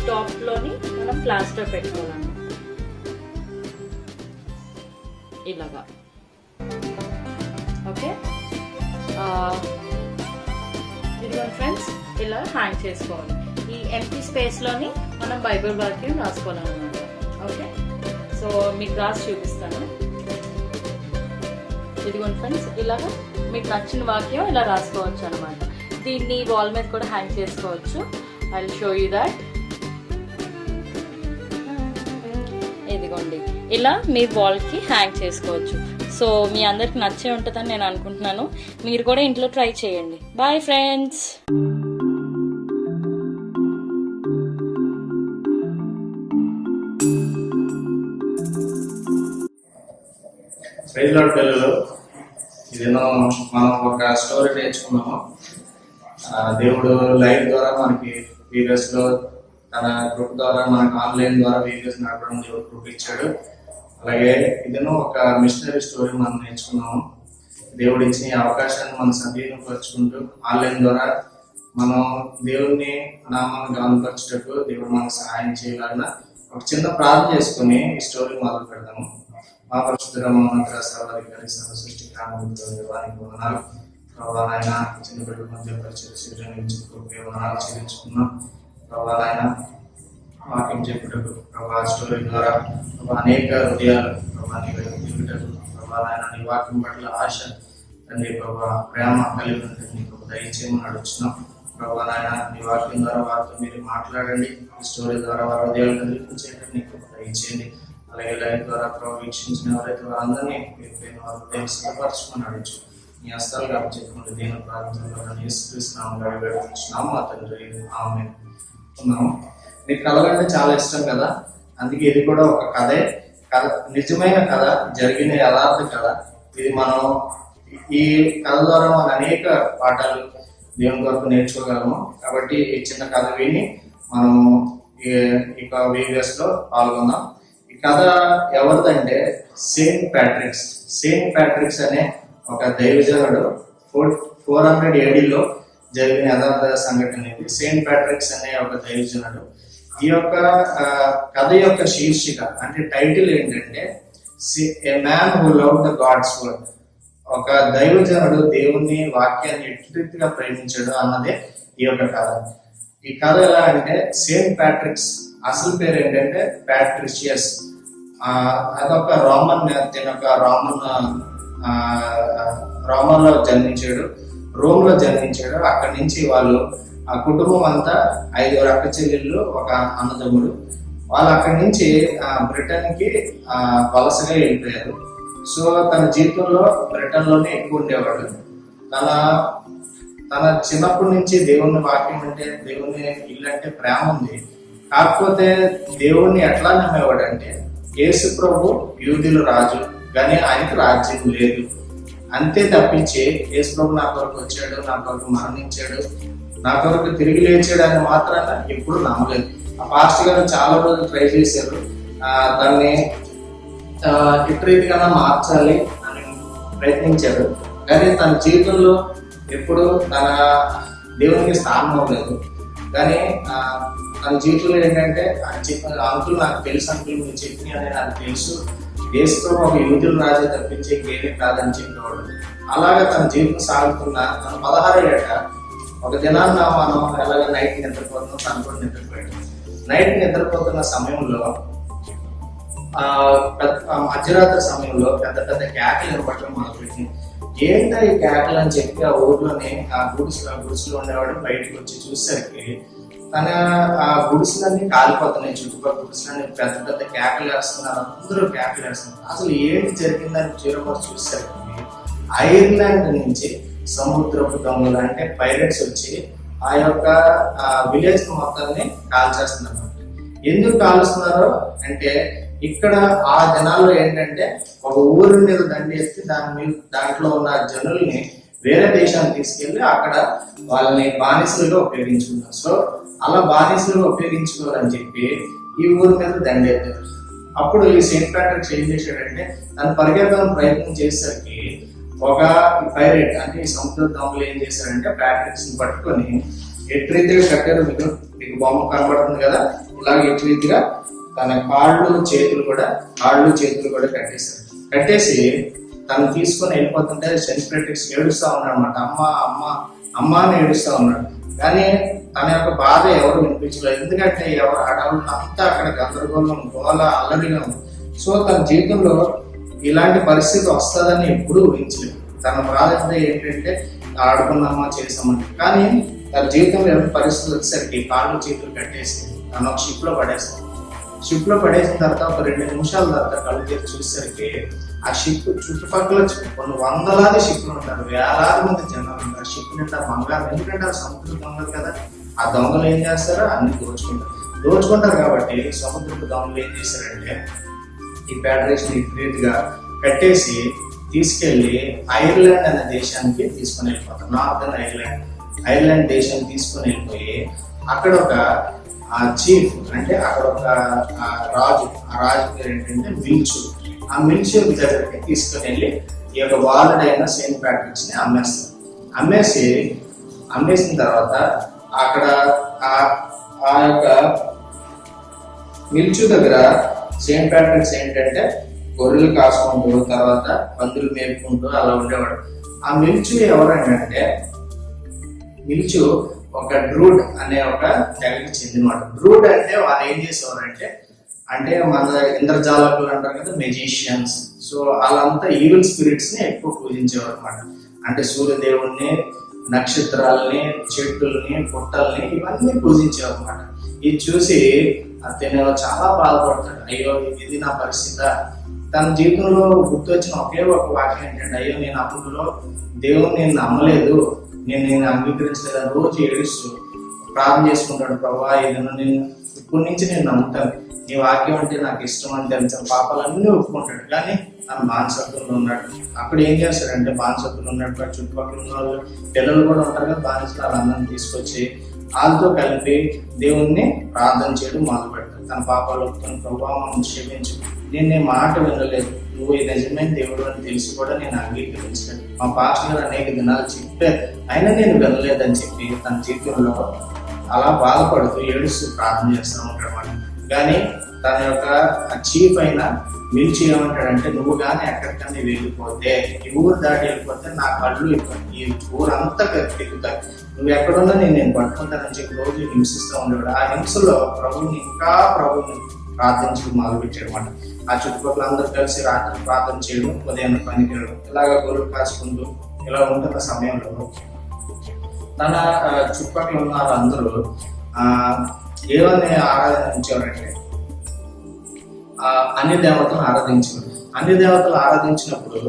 టాప్ లోని మనం ప్లాస్టర్ పెట్టుకోవాలన్నమాట ఇలాగా. ఓకే, ఇదిగోండి ఫ్రెండ్స్, ఇలా హ్యాంగ్ చేసుకోవాలి. ఈ ఎంటీ స్పేస్లోని మనం బైబిల్ వాక్యం రాసుకోవాలన్నమాట. ఓకే, సో మీకు రాసి చూపిస్తాను. ఇదిగోండి ఫ్రెండ్స్, ఇలాగా మీకు నచ్చిన వాక్యం ఇలా రాసుకోవచ్చు అనమాట. దీన్ని వాల్ మీద కూడా హ్యాంగ్ చేసుకోవచ్చు. I will show you that. ఇదిగోండి, ఇలా మీ వాల్కి హ్యాంగ్ చేసుకోవచ్చు. సో మీ అందరికి నచ్చే ఉంటుందని నేను అనుకుంటున్నాను. మీరు కూడా ఇంట్లో ట్రై చేయండి. Bye friends. ప్రైజ్ లార్డ్ పిల్లలు, ఇదేనో మనం ఒక స్టోరీ నేర్చుకున్నాము. దేవుడు లైవ్ ద్వారా మనకి వీడియోస్ లో తన గ్రూప్ ద్వారా మనకు ఆన్లైన్ ద్వారా వీడియోస్ నడపడం దేవుడు గ్రూప్ ఇచ్చాడు. అలాగే ఇదేనో ఒక మిషనరీ స్టోరీ మనం నేర్చుకున్నాము. దేవుడు ఇచ్చిన ఈ అవకాశాన్ని మనం సద్వినియోగపరుచుకుంటూ ఆన్లైన్ ద్వారా మనం దేవుడిని నామాన్ని గానపరచుటకు దేవుడు మనకు సహాయం చేయాలన్న ఒక చిన్న ప్రార్థన చేసుకుని ఈ స్టోరీ మొదలు పెడతాము. మా పరిశుద్ధ సర్వాధికారి సర్వ సృష్టి కారణానికి వందనాలు ప్రభావ. ఆయన చిన్న బిడ్డల మధ్య పరిచయం చెల్లించుకున్నాం ప్రభావ. ఆయన వాక్యం చెప్పుటకు ప్రభావ స్టోరీ ద్వారా ప్రభావ అనేక హృదయాలు ప్రభావ తిరుగుటకు ప్రభావ. ఆయన నీ వాక్యం పట్ల ఆశ తండ్రి ప్రభావ ప్రేమ కలిగి ఉంటుంది నీకు దయచేయమని అడుగుతున్నాం ప్రభావ. ఆయన నీ వాక్యం ద్వారా వారితో మీరు మాట్లాడండి. ఈ స్టోరీ ద్వారా వారి హృదయాలు కదిలించేటట్టు నీకు దయచేయండి. అలాగే లైవ్ ద్వారా ప్రభావ వీక్షించిన ఎవరైతే వారందరినీ వారు సిద్ధపరచుకొని అడుగు మీ హస్తాలు కాబట్టి చెప్పుకుంటే దీని ప్రార్థనలో యేసుక్రీస్తున్నాము మా తండ్రి ఆమేన్. ఉన్నాము. మీకు కథలు అంటే చాలా ఇష్టం కదా, అందుకే ఇది కూడా ఒక కథే. కథ నిజమైన కథ, జరిగిన యథార్థ కథ. ఇది మనం ఈ కథ ద్వారా మనం అనేక పాఠాలు దేవుని కొరకు నేర్చుకోగలము. కాబట్టి ఈ చిన్న కథ విని మనం ఇక వీడియోస్ లో పాల్గొందాం. ఈ కథ ఎవరిదంటే సెయింట్ ప్యాట్రిక్స్ అనే ఒక దైవజనుడు 400 AD జరిగిన యథార్థ సంఘటన ఇది. సెయింట్ ప్యాట్రిక్స్ అనే ఒక దైవజనుడు. ఈ యొక్క కథ యొక్క శీర్షిక అంటే టైటిల్ ఏంటంటే a man who love the God's word. ఒక దైవజనుడు దేవుని వాక్యాన్ని ఎట్టి రీతిగా ప్రేమించాడు అన్నదే ఈ యొక్క కథ. ఈ కథ ఎలా అంటే సెయింట్ ప్యాట్రిక్స్ అసలు పేరు ఏంటంటే ప్యాట్రిషియస్. అదొక రోమన్ రోమన్లో జన్మించాడు, రోమ్ లో జన్మించాడు. అక్కడి నుంచి వాళ్ళు ఆ కుటుంబం అంతా 5 అక్క చెల్లెళ్ళు, ఒక అన్నదమ్ముడు. వాళ్ళు అక్కడి నుంచి బ్రిటన్ కి వలసగా వెళ్ళిపోయారు. సో తన జీవితంలో బ్రిటన్ లోనే ఎక్కువ ఉండేవాడు. తన చిన్నప్పటి నుంచి దేవుని వాక్యం అంటే దేవుని ఇల్లు అంటే ప్రేమ ఉంది. కాకపోతే దేవుణ్ణి ఎట్లా నమ్మేవాడు అంటే యేసు ప్రభు యూదుల రాజు కానీ ఆయనకు రాజ్యం లేదు అంతే తప్పించి యేసు ప్రభు నా కొరకు వచ్చాడు, నా కొరకు మరణించాడు, నా కొరకు తిరిగి లేచాడు అని మాత్రాన ఎప్పుడు నమ్మలేదు. ఆ పాస్టర్ గారు చాలా రోజులు ట్రై చేశారు దాన్ని ఇతరీతిగా మార్చాలి అని ప్రయత్నించారు. కానీ తన జీవితంలో ఎప్పుడు తన దేవునికి స్థానం అవ్వలేదు. కానీ తన జీవితంలో ఏంటంటే అంకుల్ నాకు తెలుసు, అంకుల్ మీరు చెప్పిన అని నాకు తెలుసు, దేశంలో ఒక యూదుల రాజు తప్పించి ఇంకేమీ కాదని చెప్పేవాడు. అలాగా తన జీవితం సాగుతున్న తన 16 ఏట ఒక దినాన్న మనం ఎలాగ నైట్ నిద్రపోతున్నాం, తను కూడా నిద్రపోయాడు. నైట్ నిద్రపోతున్న సమయంలో మధ్యరాత్రి సమయంలో పెద్ద పెద్ద కేకలు వినపడటం మొదలుపెట్టింది. ఏంటో ఈ కేకలు అని చెప్పి ఆ ఊర్లోనే ఆ గుడిసెలో ఉండేవాడు బయటకు వచ్చి చూసేసరికి తన ఆ గుడిసెలన్నీ కాలిపోతున్నాయి. చుట్టుపక్కల గుడిసెలన్నీ పెద్ద పెద్ద కేకలు వేస్తున్నారు, అందరూ కేకలు వేస్తున్నారు. అసలు ఏంటి జరిగిందని చేరుకొని చూసేసరికి ఐర్లాండ్ నుంచి సముద్రపు దొంగలు అంటే పైరట్స్ వచ్చి ఆ యొక్క విలేజ్ మొత్తాన్ని కాల్చేస్తున్నారు. ఎందుకు కాలుస్తున్నారో అంటే ఇక్కడ ఆ జనాల్లో ఏంటంటే ఒక ఊరి మీద దండేస్తే దాంట్లో ఉన్న జనుల్ని వేరే దేశానికి తీసుకెళ్లి అక్కడ వాళ్ళని బానిసలుగా ఉపయోగించుకున్నారు. సో అలా బానిసలుగా ఉపయోగించుకోవాలని చెప్పి ఈ ఊరి మీద దండేస్తారు. అప్పుడు ఈ సెయింట్ ప్యాట్రిక్స్ ఏం చేశాడంటే తను పరిగెత్తడానికి ప్రయత్నం చేసేసరికి ఒక పైరేట్ అంటే ఈ సముద్ర దొంగలు ఏం చేశారంటే ప్యాట్రిక్స్ ని పట్టుకొని ఎట్రీతిగా కట్టారు. మీకు బొమ్మ కనబడుతుంది కదా, ఇలాగ ఇటు రీతిగా తన కాళ్ళు చేతులు కూడా కట్టేశారు. కట్టేసి తను తీసుకొని వెళ్ళిపోతుంటే సెయింట్ ప్యాట్రిక్స్ ఏడుస్తా ఉన్నాడు అనమాట. అమ్మ అమ్మ అమ్మ అని ఏడుస్తా ఉన్నాడు. కానీ తన యొక్క బాధ ఎవరు వినిపించలేదు. ఎందుకంటే ఎవరు ఆడవాళ్ళు అంతా అక్కడ గందరగోళం, గోల, అల్లరిగా ఉంది. సో తన జీవితంలో ఇలాంటి పరిస్థితి వస్తుందని ఎప్పుడూ ఊహించలేదు. తన బాధ ఏంటంటే ఆడుకున్నామా చేసామని. కానీ తన జీవితంలో ఎవరి పరిస్థితి వచ్చేసరికి కాళ్ళు చేతులు కట్టేసి తను ఒక షిప్ లో పడేసిన తర్వాత ఒక 2 నిమిషాల తర్వాత కళ్ళు తెరిచి చూసేసరికి ఆ షిప్ చుట్టుపక్కల కొన్ని వందలాది షిప్లు ఉంటారు, వేలాది మంది జనాలు ఉంటారు. షిప్ నిండా బంగారం. ఎందుకంటే ఆ సముద్ర దొంగలు కదా, ఆ దొంగలు ఏం చేస్తారో అన్ని దోచుకుంటారు. కాబట్టి సముద్రపు దొంగలు ఏం చేశారంటే ఈ ప్యాట్రిక్స్ ని రీతిగా కట్టేసి తీసుకెళ్లి ఐర్లాండ్ అనే దేశానికి తీసుకుని వెళ్ళిపోతారు. నార్దర్న్ ఐర్లాండ్ దేశానికి తీసుకుని వెళ్ళిపోయి అక్కడ ఒక చీఫ్, అంటే అక్కడ ఒక రాజు, ఆ రాజు పేరు ఏంటంటే మిల్చు. ఆ మిల్చు దగ్గరికి తీసుకుని వెళ్ళి ఈ యొక్క వాలుడైన సెయింట్ ప్యాట్రిక్స్ ని అమ్మేసిన తర్వాత అక్కడ ఆ యొక్క మిల్చు దగ్గర సెయింట్ ప్యాట్రిక్స్ ఏంటంటే గొర్రెలు కాసుకుంటూ తర్వాత పందులు మేపుకుంటూ అలా ఉండేవాడు. ఆ మిల్చు ఎవరంటే మిల్చు ఒక డ్రూడ్ అనే ఒక తెగకి చెందినవాడు. డ్రూడ్ అంటే వాళ్ళు ఏం చేసేవారంటే అంటే మన ఇంద్రజాలకులు అంటారు కదా, మెజిషియన్స్. సో వాళ్ళంతా ఈవిల్ స్పిరిట్స్ ని ఎక్కువ పూజించేవారు అనమాట. అంటే సూర్యదేవుణ్ణి, నక్షత్రాలని, చెట్టుల్ని, పుట్టల్ని ఇవన్నీ పూజించేవారు అనమాట. ఇది చూసి అతను చాలా బాధపడతాడు. అయ్యో ఇది నా పరిస్థితి. తన జీవితంలో గుర్తొచ్చిన ఒకే ఒక వాక్యం ఏంటంటే, అయ్యో నేను అప్పుడులో దేవుని నేను నమ్మలేదు, నేను అంగీకరించలేదు. రోజు ఏడుస్తూ ప్రార్థన చేసుకుంటాడు, ప్రభా ఏదైనా నేను ఇప్పటి నుంచి నేను నమ్ముతాను, నీ వాక్యం అంటే నాకు ఇష్టం అని తెలిసిన పాపాలన్నీ ఒప్పుకుంటాడు. కానీ తన బానిసత్వంలో ఉన్నాడు. అక్కడ ఏం చేస్తాడంటే బానిసత్వంలో ఉన్నట్టు చుట్టుపక్కల ఉన్న వాళ్ళు పిల్లలు కూడా ఉంటారు కదా, బానిసలు వాళ్ళందరినీ తీసుకొచ్చి వాళ్ళతో కలిపి దేవుణ్ణి ప్రార్థన చేయడం మొదలు పెడతాడు. తన పాపాలు ఒప్పుకొని, ప్రభావ మనం క్షమించు, నేను మాట వినలేదు, నువ్వు ఈ నిజమైన దేవుడు అని తెలిసి కూడా నేను అంగీకరించలేదు. మా పాస్టర్ గారు అనేక దినాలు చెప్పారు, అయినా నేను వినలేదని చెప్పి తన జీవితంలో అలా బాధపడుతూ ఏడుస్తూ ప్రార్థన చేస్తూ ఉంటాడు. కానీ తన యొక్క చీఫ్ అయిన మిల్చి ఏమంటాడంటే, నువ్వు కానీ ఎక్కడికన్నా వెళ్ళిపోతే, ఈ ఊరు దాటి వెళ్ళిపోతే నా కళ్ళు ఈ ఊరంతా తిరుగుతాయి, నువ్వు ఎక్కడున్నా నేను పట్టుకుంటానని చెప్పి రోజు హింసిస్తూ ఉండేవాడు. ఆ హింసలో ప్రభుని ప్రార్థించడం మొదలుపెట్టాడు అనమాట. ఆ చుట్టుపక్కల అందరూ కలిసి రాత్రి ప్రార్థన చేయడం, ఉదయం పనికి వెళ్ళడం, ఇలాగ గొర్రెలు కాసుకుంటూ ఇలా ఉంటున్న సమయంలో తన చుట్టుపక్కల ఉన్న వాళ్ళందరూ ఏమని ఆరాధించేవారంటే అన్ని దేవతలను ఆరాధించేవారు. అన్ని దేవతలు ఆరాధించినప్పుడు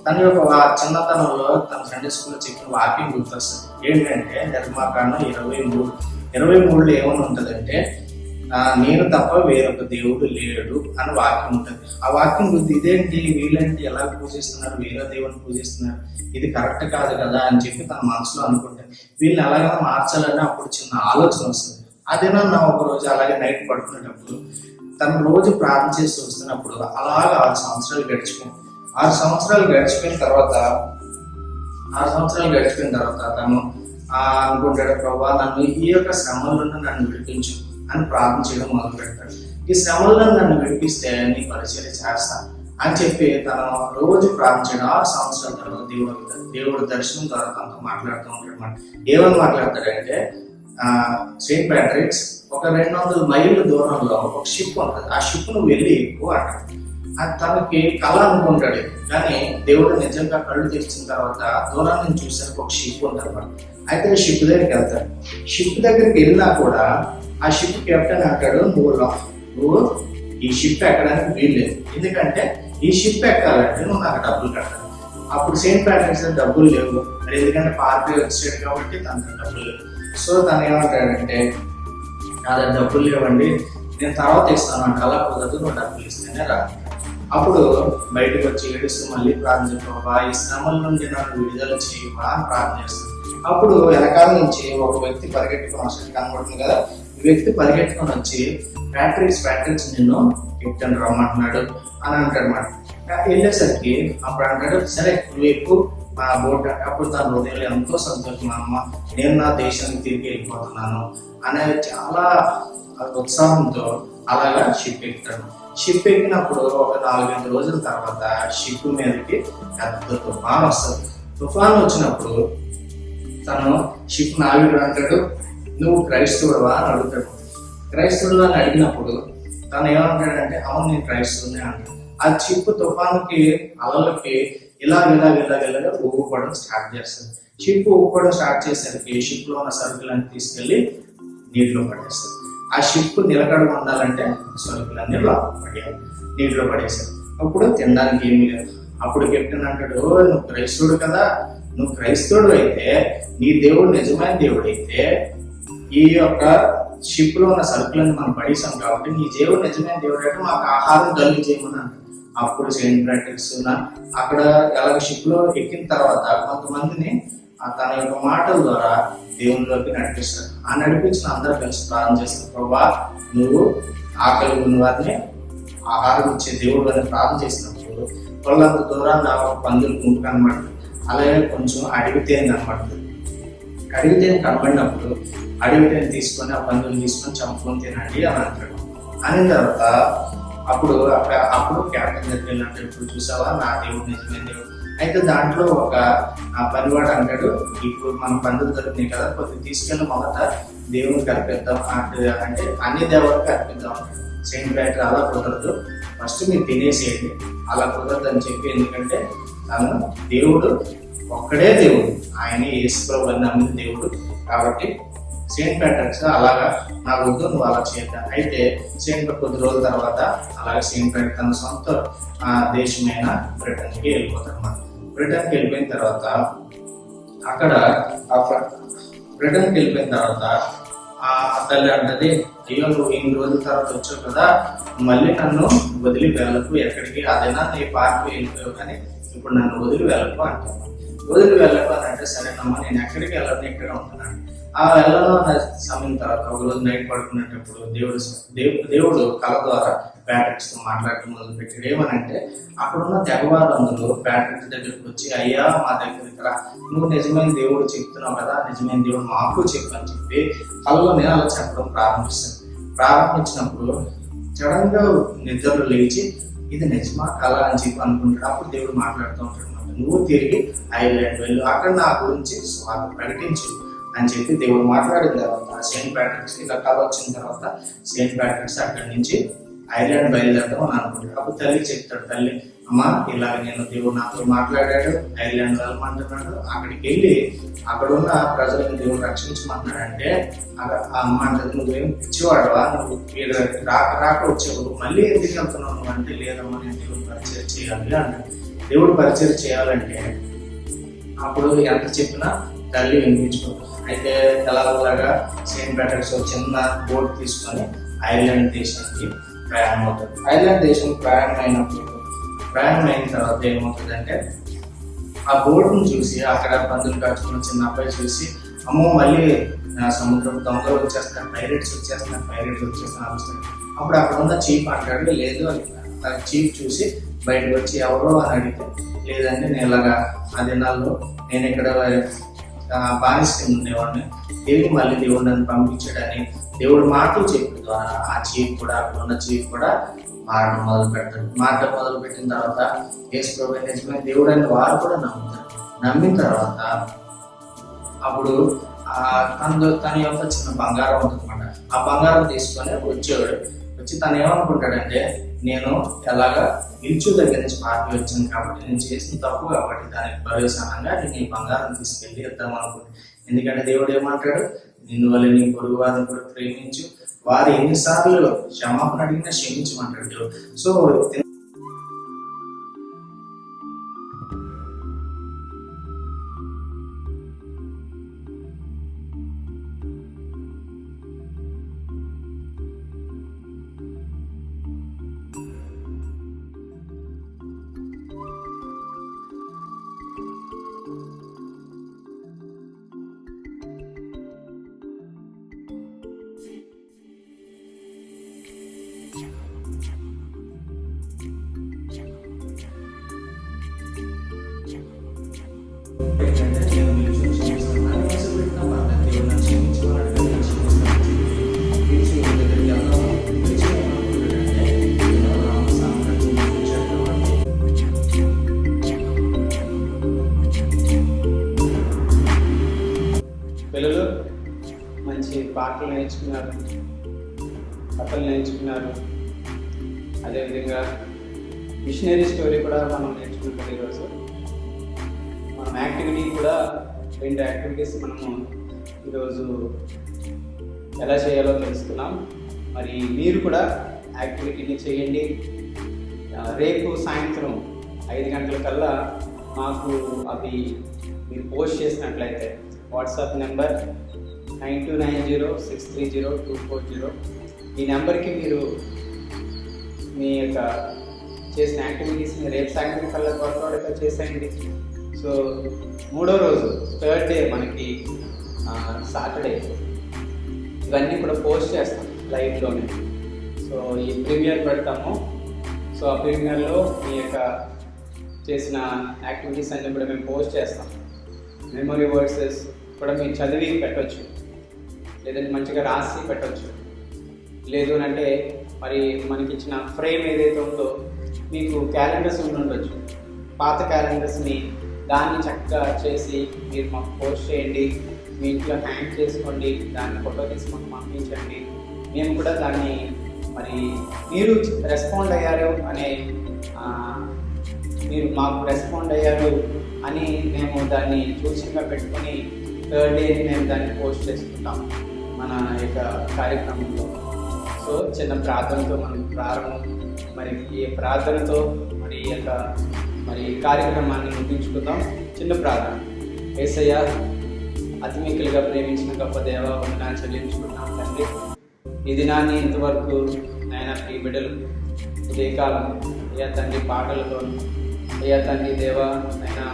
తన యొక్క చిన్నతనంలో తన సండే స్కూల్లో చెప్పిన వాక్యం గుర్తొస్తుంది. ఏంటంటే నిర్మాకాండం 23లో ఏమని ఉంటుందంటే, నేను తప్ప వేరొక దేవుడు లేడు అని వాక్యం ఉంటుంది. ఆ వాక్యం గుర్తు ఇదేంటి, వీళ్ళంటే ఎలా పూజిస్తున్నారు, వేరే దేవుని పూజిస్తున్నారు, ఇది కరెక్ట్ కాదు కదా అని చెప్పి తన మనసులో అనుకుంటాను. వీళ్ళని ఎలాగైనా మార్చాలని అప్పుడు చిన్న ఆలోచన వస్తుంది. అదేనా నా ఒక రోజు అలాగే నైట్ పడుకునేటప్పుడు తను రోజు ప్రార్థన చేస్తూ వస్తున్నప్పుడు అలాగా 6 సంవత్సరాలు గడిచిపోయింది. 6 సంవత్సరాలు గడిచిపోయిన తర్వాత తను అనుకుంటాడు, ప్రభా నన్ను ఈ యొక్క శ్రమల నుండి నన్ను విడిపించు అని ప్రార్థన చేయడం మొదలు పెడతాడు. ఈ శ్రమల్లో నన్ను విడిపిస్తే నీ పరిచర్య చేస్తాను అని చెప్పి తను రోజు ప్రార్థన చేయడం. 6 సంవత్సరాల తర్వాత దేవుడు దర్శనం ద్వారా తనతో మాట్లాడుతూ ఉంటాడు అన్నమాట. ఏమని మాట్లాడతాడంటే, సెయింట్ ప్యాట్రిక్స్ ఒక 200 మైళ్ళ దూరంలో ఒక షిప్ ఉంటుంది, ఆ షిప్ నువ్వు వెళ్ళి ఎక్కువ అంటాడు. అది తనకి కళ అనుకుంటాడు. కానీ దేవుడు నిజంగా కళ్ళు తెరిచిన తర్వాత దూరాన్ని నుంచి చూసాక ఒక షిప్ ఉంటుంది అన్నమాట. అయితే షిప్ దగ్గరికి వెళ్తాడు. షిప్ దగ్గరికి వెళ్ళినా కూడా ఆ షిప్ కెప్టెన్ అంటాడు, నువ్వు ఈ షిప్ ఎక్కడానికి వీల్లేదు, ఎందుకంటే ఈ షిప్ ఎక్కాలంటే నువ్వు నాకు డబ్బులు కట్టాలి. అప్పుడు సెయింట్ ప్యాట్రిక్స్ డబ్బులు లేవు, మరి ఎందుకంటే పార్టీ వచ్చాడు కాబట్టి తనకు డబ్బులు లేవు. సో తను ఏమంటాడంటే, అదే డబ్బులు లేవండి, నేను తర్వాత ఇస్తాను అంటే, అలా కుదరదు, నువ్వు డబ్బులు ఇస్తేనే రా. అప్పుడు బయటకు వచ్చి ఏడుస్తూ మళ్ళీ ప్రార్థన చెప్పవా, ఈ శ్రమల నుండి నన్ను విడుదల చేయవా అని ప్రార్థన చేస్తాను. అప్పుడు వెనకాల నుంచి ఒక వ్యక్తి పరిగెట్టుకుని వస్తాడు, కనబడుతుంది కదా, ఈ వ్యక్తి పరిగెట్టుకుని వచ్చి ప్యాట్రిక్స్ నిన్ను కెప్టెన్ రమ్మంటున్నాడు అని అంటాడు అన్నమాట. వెళ్ళేసరికి అప్పుడు అంటాడు, సరే నువ్వు ఎక్కువ మా బోట్ అప్పుడు తన హృదయంలో ఎంతో సంతోషం, అమ్మ నేను నా దేశానికి తిరిగి వెళ్ళిపోతున్నాను అనే చాలా ఉత్సాహంతో అలాగా షిప్ ఎక్కుతాడు. షిప్ ఎక్కినప్పుడు ఒక 4-5 రోజుల తర్వాత షిప్ మీదకి పెద్ద తుఫాన్ వస్తుంది. తుఫాన్ వచ్చినప్పుడు తను షిప్ నావికుడు అంటాడు, నువ్వు క్రైస్తవుడువా అని అడుగుతాడు. క్రైస్తవుడు అని అడిగినప్పుడు తను ఏమంటాడంటే, అవును నేను క్రైస్తవుని అంటాడు. ఆ షిప్ తుఫాన్కి అలలకి ఇలాగ ఊగిపోవడం స్టార్ట్ చేస్తుంది. షిప్ ఊగిపోవడం స్టార్ట్ చేసరికి షిప్ లో ఉన్న సరుకులన్నీ తీసుకెళ్లి నీటిలో పడేస్తారు. ఆ షిప్ నిలకడగా ఉండాలంటే సరుకులన్నీ పడేయాలి, నీటిలో పడేశారు. అప్పుడు తినడానికి ఏమీ లేదు. అప్పుడు కెప్టెన్ అంటాడు, నువ్వు క్రైస్తవుడు కదా, నువ్వు క్రైస్తవుడు అయితే నీ దేవుడు నిజమైన దేవుడు అయితే ఈ యొక్క షిప్ లో ఉన్న సరుకులను మనం పడేసాం కాబట్టి నీ దేవుడు నిజమైన దేవుడు అంటే మాకు ఆహారం కలిగి చేయమని అంటాడు. అప్పుడు సెయింట్ ప్యాట్రిక్స్ అక్కడ ఎలాగ షిప్ లో ఎక్కిన తర్వాత కొంతమందిని తన యొక్క మాటల ద్వారా దేవునిలోకి నడిపిస్తారు. ఆ నడిపించిన అందరూ కలిసి ప్రార్థన చేస్తారు, ప్రభా నువ్వు ఆకలి ఉన్న వారిని ఆహారం ఇచ్చే దేవుడు అని ప్రార్థన చేసినప్పుడు వాళ్ళంత దూరాన్ని పందులు గుంపు కనబడుతుంది. అలాగే కొంచెం అడవి తేనె కనబడుతుంది. అడవి తేనె కనబడినప్పుడు అడవి తేనె తీసుకొని ఆ పందులు తీసుకొని చంపుకొని తినండి అని అంటాడు. అనిన తర్వాత అప్పుడు క్యాప్టెన్ దగ్గరికి వెళ్ళినట్టు, ఇప్పుడు చూసావా నా దేవుడు నిజమైన దేవుడు అయితే. దాంట్లో ఒక పనివాడు అంటాడు, ఇప్పుడు మన పందులు దొరికినాయి కదా, కొద్దిగా తీసుకెళ్ళి మొదట దేవునికి అర్పిద్దాం అంటే అన్ని దేవుడికి అర్పిద్దాం అంటాడు. సెయింట్ ప్యాట్రిక్ అలా కుదరదు, ఫస్ట్ మీరు తినేసేయండి, అలా కుదరదు అని చెప్పి, ఎందుకంటే తను దేవుడు ఒక్కడే దేవుడు, ఆయన యేసుప్రభువు అని నమ్మిన దేవుడు కాబట్టి సెయింట్ ప్యాట్రిక్స్ అలాగా నా వద్దు నువ్వు అలా చేద్దాం. అయితే సెయింట్ కొద్ది రోజుల తర్వాత అలాగే సెయింట్ ప్యాట్రిక్ తన సొంత దేశమైన బ్రిటన్కి వెళ్ళిపోతాడు అన్నమాట. బ్రిటన్కి వెళ్ళిపోయిన తర్వాత అక్కడ ఆ తల్లి అంటది, అయ్యో నువ్వు 8 రోజుల తర్వాత వచ్చావు కదా, మళ్ళీ నన్ను వదిలి వెళ్ళకు ఎక్కడికి, అదైనా నీ పార్క్ వెళ్ళిపోయావు కానీ ఇప్పుడు నన్ను వదిలి వెళ్ళకు అంటాను. వదిలి వెళ్ళకు అని అంటే సరేనమ్మా నేను ఎక్కడికి వెళ్ళను, ఇక్కడ ఉంటున్నాను. ఆ వెళ్ళను అన్న సమయం తర్వాత ఒక రోజు నైట్ పడుకునేటప్పుడు దేవుడు కళ ద్వారా ప్యాట్రిక్స్ తో మాట్లాడటం మొదలు పెట్టాడు. ఏమనంటే అక్కడున్న తెగవారందరూ ప్యాట్రిక్స్ దగ్గరికి వచ్చి, అయ్యా మా దగ్గరికి రా, నువ్వు నిజమైన దేవుడు చెప్తున్నావు కదా, నిజమైన దేవుడు మాకు చెప్పు అని చెప్పి కళ్ళలోనే అలా చెప్పడం ప్రారంభించినప్పుడు సడన్ గా నిద్రలో లేచి ఇది నిజమా కళ అని చెప్పి అనుకుంటాడు. అప్పుడు దేవుడు మాట్లాడుతూ ఉంటాడు, నువ్వు తిరిగి ఐర్లాండ్ వెళ్ళు, అక్కడ నా గురించి స్వార్థ ప్రకటించు అని చెప్పి దేవుడు మాట్లాడిన తర్వాత సెయింట్ ప్యాట్రిక్స్ ఇలా కళ వచ్చిన తర్వాత సెయింట్ ప్యాట్రిక్స్ అక్కడి నుంచి ఐర్లాండ్ బయలుదేరడం అని అనుకుంటాడు. అప్పుడు తల్లి చెప్తాడు, తల్లి అమ్మ ఇలాగ నేను దేవుడు నాతో మాట్లాడాడు, ఐర్లాండ్ వెళ్ళమంటున్నాడు, అక్కడికి వెళ్ళి అక్కడున్న ప్రజలను దేవుడు రక్షించమంటున్నాడంటే అమ్మ అంటది, నువ్వేం పిచ్చివాడవా, నువ్వు రాక వచ్చేవాడు మళ్ళీ ఎందుకు వెళ్తున్నావు నువ్వు అంటే, లేదమ్మా నేను దేవుడు పరిచయం చేయాలి అన్నాడు. దేవుడు పరిచయం చేయాలంటే అప్పుడు ఎంత చెప్పినా తల్లి వినిపించుకోదు. అయితే ఎలాగోలాగా సెయింట్ ప్యాట్రిక్స్ చిన్న బోట్ తీసుకొని ఐర్లాండ్ దేశానికి ప్రయాణం అవుతుంది. ఐర్లాండ్ దేశానికి ప్రయాణం అయిన తర్వాత ఏమవుతుందంటే ఆ బోట్ను చూసి అక్కడ పందులు కాచుకున్న చిన్న అబ్బాయి చూసి, అమ్మో మళ్ళీ సముద్రం దొంగలు వచ్చేస్తారు, పైరేట్స్ వచ్చేస్తారు. అప్పుడు అక్కడ ఉన్న చీఫ్ అంటాడు, లేదు చీఫ్ చూసి బయటకు వచ్చి ఎవరో అని అడిగితే, లేదంటే నేను ఇలాగా ఆ దినాల్లో నేను ఇక్కడ బానిస కింద ఉండేవాడిని, తిరిగి మళ్ళీ దేవుడు నన్ను పంపించాడని దేవుడు మాటలు చెప్పిన ద్వారా ఆ చీఫ్ కూడా అక్కడ ఉన్న చీఫ్ కూడా మారడం మొదలు పెట్టిన తర్వాత యేసు ప్రభువే నిజమైన దేవుడు అని వారు కూడా నమ్ముతారు. నమ్మిన తర్వాత అప్పుడు తన యొక్క చిన్న బంగారం ఉంటుందన్నమాట. ఆ బంగారం తీసుకొని వచ్చి తను ఏమనుకుంటాడంటే, నేను ఎలాగా ఇల్చు దగ్గర నుంచి పార్టీ వచ్చాను కాబట్టి నేను చేసిన తప్పు కాబట్టి దానికి పర్యవసానంగా నేను ఈ బంగారం తీసుకెళ్ళి ఇద్దాం అనుకుంటాను. ఎందుకంటే దేవుడు ఏమంటాడు, నిన్ను వల్ల నీ పొరుగు వారిని కూడా ప్రేమించు, వారు ఎన్నిసార్లు క్షమాపణ అడిగినా క్షమించమంటాడు. సో ఏంటంటే నేను మీరు చూస్తున్నాను మనసు పెట్టిన మాట దేవుడు నన్ను క్షమించుకున్నాడు కదా నేను క్షమిస్తాను పిలిచి మీ దగ్గరికి వెళ్దాం పిలిచి ఏమనుకుంటాడంటే రామ సామ్రాజ్యం చక్రవర్తి పిల్లలు మంచి పాటలు నేర్చుకున్నారు, కథలు నేర్చుకున్నారు. అదేవిధంగా మిషనరీ స్టోరీ కూడా మనం నేర్చుకుంటాం. ఈరోజు మనం యాక్టివిటీ కూడా 2 యాక్టివిటీస్ మనము ఈరోజు ఎలా చేయాలో తెలుసుకున్నాం. మరి మీరు కూడా యాక్టివిటీని చేయండి. రేపు సాయంత్రం 5 గంటల కల్లా మాకు అవి మీరు పోస్ట్ చేసినట్లయితే వాట్సాప్ నెంబర్ 9290630240 ఈ నెంబర్కి మీరు మీ యొక్క చేసిన యాక్టివిటీస్ని రేపు సాయంత్రం కల్లా త్వరగా చేసేయండి. సో 3వ రోజు 3rd డే మనకి సాటర్డే ఇవన్నీ కూడా పోస్ట్ చేస్తాం లైవ్లోనే. సో ఈ ప్రీమియర్ పెడతాము. సో ఆ ప్రీమియర్లో మీ యొక్క చేసిన యాక్టివిటీస్ అన్నీ కూడా మేము పోస్ట్ చేస్తాం. మెమొరీ వర్సెస్ కూడా మీరు చదివి పెట్టవచ్చు, లేదంటే మంచిగా రాసి పెట్టవచ్చు. లేదు అంటే మరి మనకి ఇచ్చిన ఫ్రేమ్ ఏదైతే ఉందో మీకు క్యాలెండర్స్ ఉండొచ్చు. పాత క్యాలెండర్స్ని దాన్ని చక్కగా చేసి మీరు మాకు పోస్ట్ చేయండి. మీ ఇంట్లో హ్యాంగ్ చేసుకోండి, దాన్ని ఫోటో తీసి మాకు పంపించండి. మేము కూడా దాన్ని మరి మీరు రెస్పాండ్ అయ్యారు అనే మీరు మాకు రెస్పాండ్ అయ్యారు అని మేము దాన్ని సూచనగా పెట్టుకొని 3rd డే మేము దాన్ని పోస్ట్ చేసుకుంటాం మన యొక్క కార్యక్రమంలో. సో చిన్న ప్రార్థనతో మనం ప్రారంభం. మరి ఈ ప్రార్థనతో మరి ఈ యొక్క మరి కార్యక్రమాన్ని ముగించుకుందాం. చిన్న ప్రార్థన. యేసయ్య, అతిమిక్కులుగా ప్రేమించిన గొప్ప దేవ వందనాలు చెల్లించుకుంటున్నాం తండ్రి. ఈ దినాన్ని ఇంతవరకు నాయన ఈ బిడ్డలు ఉదయకాలం అయ్యా తండ్రి పాటలతోనూ అయ్యా తండ్రి దేవ అయినా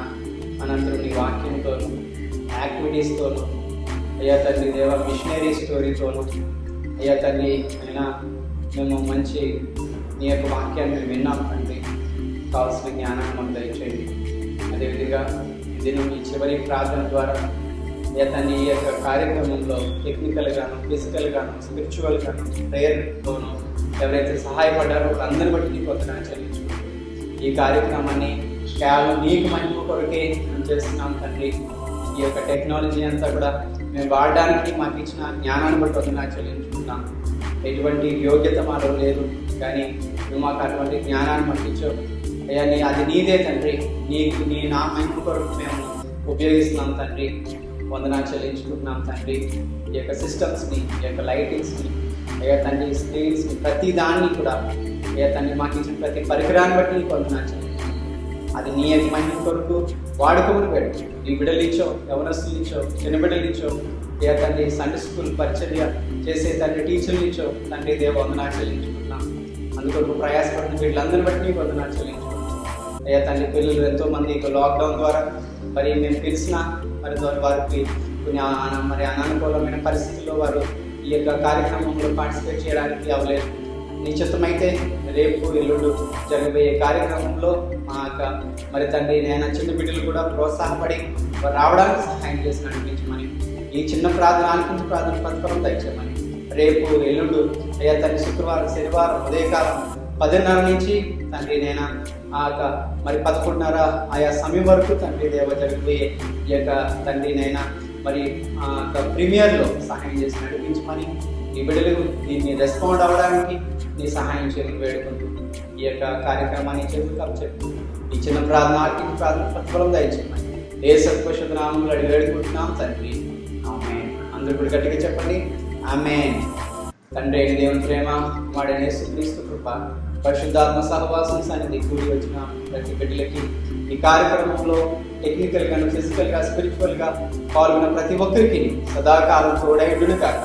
అనంతరం నీ వాక్యంతోనూ యాక్టివిటీస్తోనూ అయ్యా తండ్రి దేవ మిషనరీ స్టోరీతోనూ అయ్యా తండ్రి అయినా మేము మంచి నీ యొక్క వాక్యాన్ని మేము విన్నాం తండ్రి. కావాల్సిన జ్ఞానాన్ని మాకు దయచేయండి. అదేవిధంగా ఇది ఈ చివరి ప్రార్థన ద్వారా అయ్యా తండ్రి ఈ యొక్క కార్యక్రమంలో టెక్నికల్గాను, ఫిజికల్గాను, స్పిరిచువల్గాను, ప్రేయర్తోనూ ఎవరైతే సహాయపడ్డారో వాళ్ళందరినీ బట్టి నీకు వందనాలు చెల్లించుకుంటూ ఈ కార్యక్రమాన్ని కేవలం నీకు మహిమ కొరకే మేము చేస్తున్నాం తండ్రి. ఈ యొక్క టెక్నాలజీ అంతా కూడా మేము వాడడానికి మాకు ఇచ్చిన జ్ఞానాన్ని బట్టి వందనాలు చెల్లించుకుంటున్నాం. ఎటువంటి యోగ్యత మాలో లేదు, కానీ నువ్వు మాకు అటువంటి జ్ఞానాన్ని మాకు ఇచ్చావు అయ్యా. అది నీదే తండ్రి. నీ నా మహిమ కొరకు మేము ఉపయోగిస్తున్నాం తండ్రి. వందనాలు చెల్లించుకుంటున్నాం తండ్రి. ఈ యొక్క సిస్టమ్స్ని, ఈ యొక్క లైటింగ్స్ని అయ్యా తండ్రి, స్క్రీన్స్ని, ప్రతి దాన్ని కూడా అయ్యా తండ్రి మాకు ఇచ్చిన ప్రతి పరికరాన్ని బట్టి నీకు వందనాలు చెల్లించుకుంటున్నాం. అది నీ యొక్క మహిమ కొరకు వాడుకోమని పెట్టు. నీ బిడ్డలు ఇచ్చావు, యవనస్తులు ఇచ్చావు, చిన్న బిడ్డలు ఇచ్చావు అయ్యా తండ్రి. సండే స్కూల్ పరిచర్య చేసే తండ్రి టీచర్లు ఇచ్చావు తండ్రి. దేవ వందనాలు చెల్లించుకుంటున్నాం. అందుకొరకు ప్రయాసపడిన వీళ్ళందరినీ బట్టి నీకు వందనాలు చెల్లించుకుంటున్నాం అయ్యా తండ్రి. పిల్లలు ఎంతోమంది లాక్డౌన్ ద్వారా మరి మేము పిలిచిన మరి వారికి కొన్ని మరి అనానుకూలమైన పరిస్థితుల్లో వారు ఈ యొక్క కార్యక్రమంలో పార్టిసిపేట్ చేయడానికి అవ్వలేదు. నిశ్చితమైతే రేపు ఎల్లుండు జరగబోయే కార్యక్రమంలో మా యొక్క మరి తండ్రి నేను చిన్న బిడ్డలు కూడా ప్రోత్సాహపడి రావడానికి సహాయం చేసి నడిపించమని, ఈ చిన్న ప్రార్థన అనుకుంటూ ప్రార్థన ప్రతిఫలం దయచేయమని. రేపు ఎల్లుండు అయ్యా తండ్రి శుక్రవారం, శనివారం ఉదయకాలం 10:30 నుంచి తండ్రి నేను ఆ యొక్క మరి 11:30 ఆయా సమయం వరకు తండ్రి దేవ జరిగిపోయే ఈ యొక్క తండ్రి నైనా మరి ఆ యొక్క ప్రీమియర్లో సహాయం చేసి నడిపించమని, ఈ బిడ్డలు దీన్ని రెస్పాండ్ అవ్వడానికి నీ సహాయం చేయమని వేడుకుంటూ ఈ యొక్క కార్యక్రమాన్ని చెప్పు ఈ చిన్న ప్రార్థన ఆర్థిక ప్రార్థన ప్రతిఫలం దయచేయమని యేసు పరిశుద్ధ నామములో అడిగి వేడుకుంటున్నాం తండ్రి. ఆమేన్. అందరూ కూడా గట్టిగా చెప్పండి ఆమేన్. తండ్రి అయిన దేవుని ప్రేమ, వాడైన యేసుక్రీస్తు కృప, పరిశుద్ధాత్మ సహవాసం సన్నిధి కూడి వచ్చిన ప్రతి బిడ్డలకి ఈ కార్యక్రమంలో టెక్నికల్గాను, ఫిజికల్గా, స్పిరిచువల్గా పాల్గొన్న ప్రతి ఒక్కరికి సదాకాలం తోడైండును కాక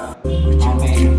ఆమేన్.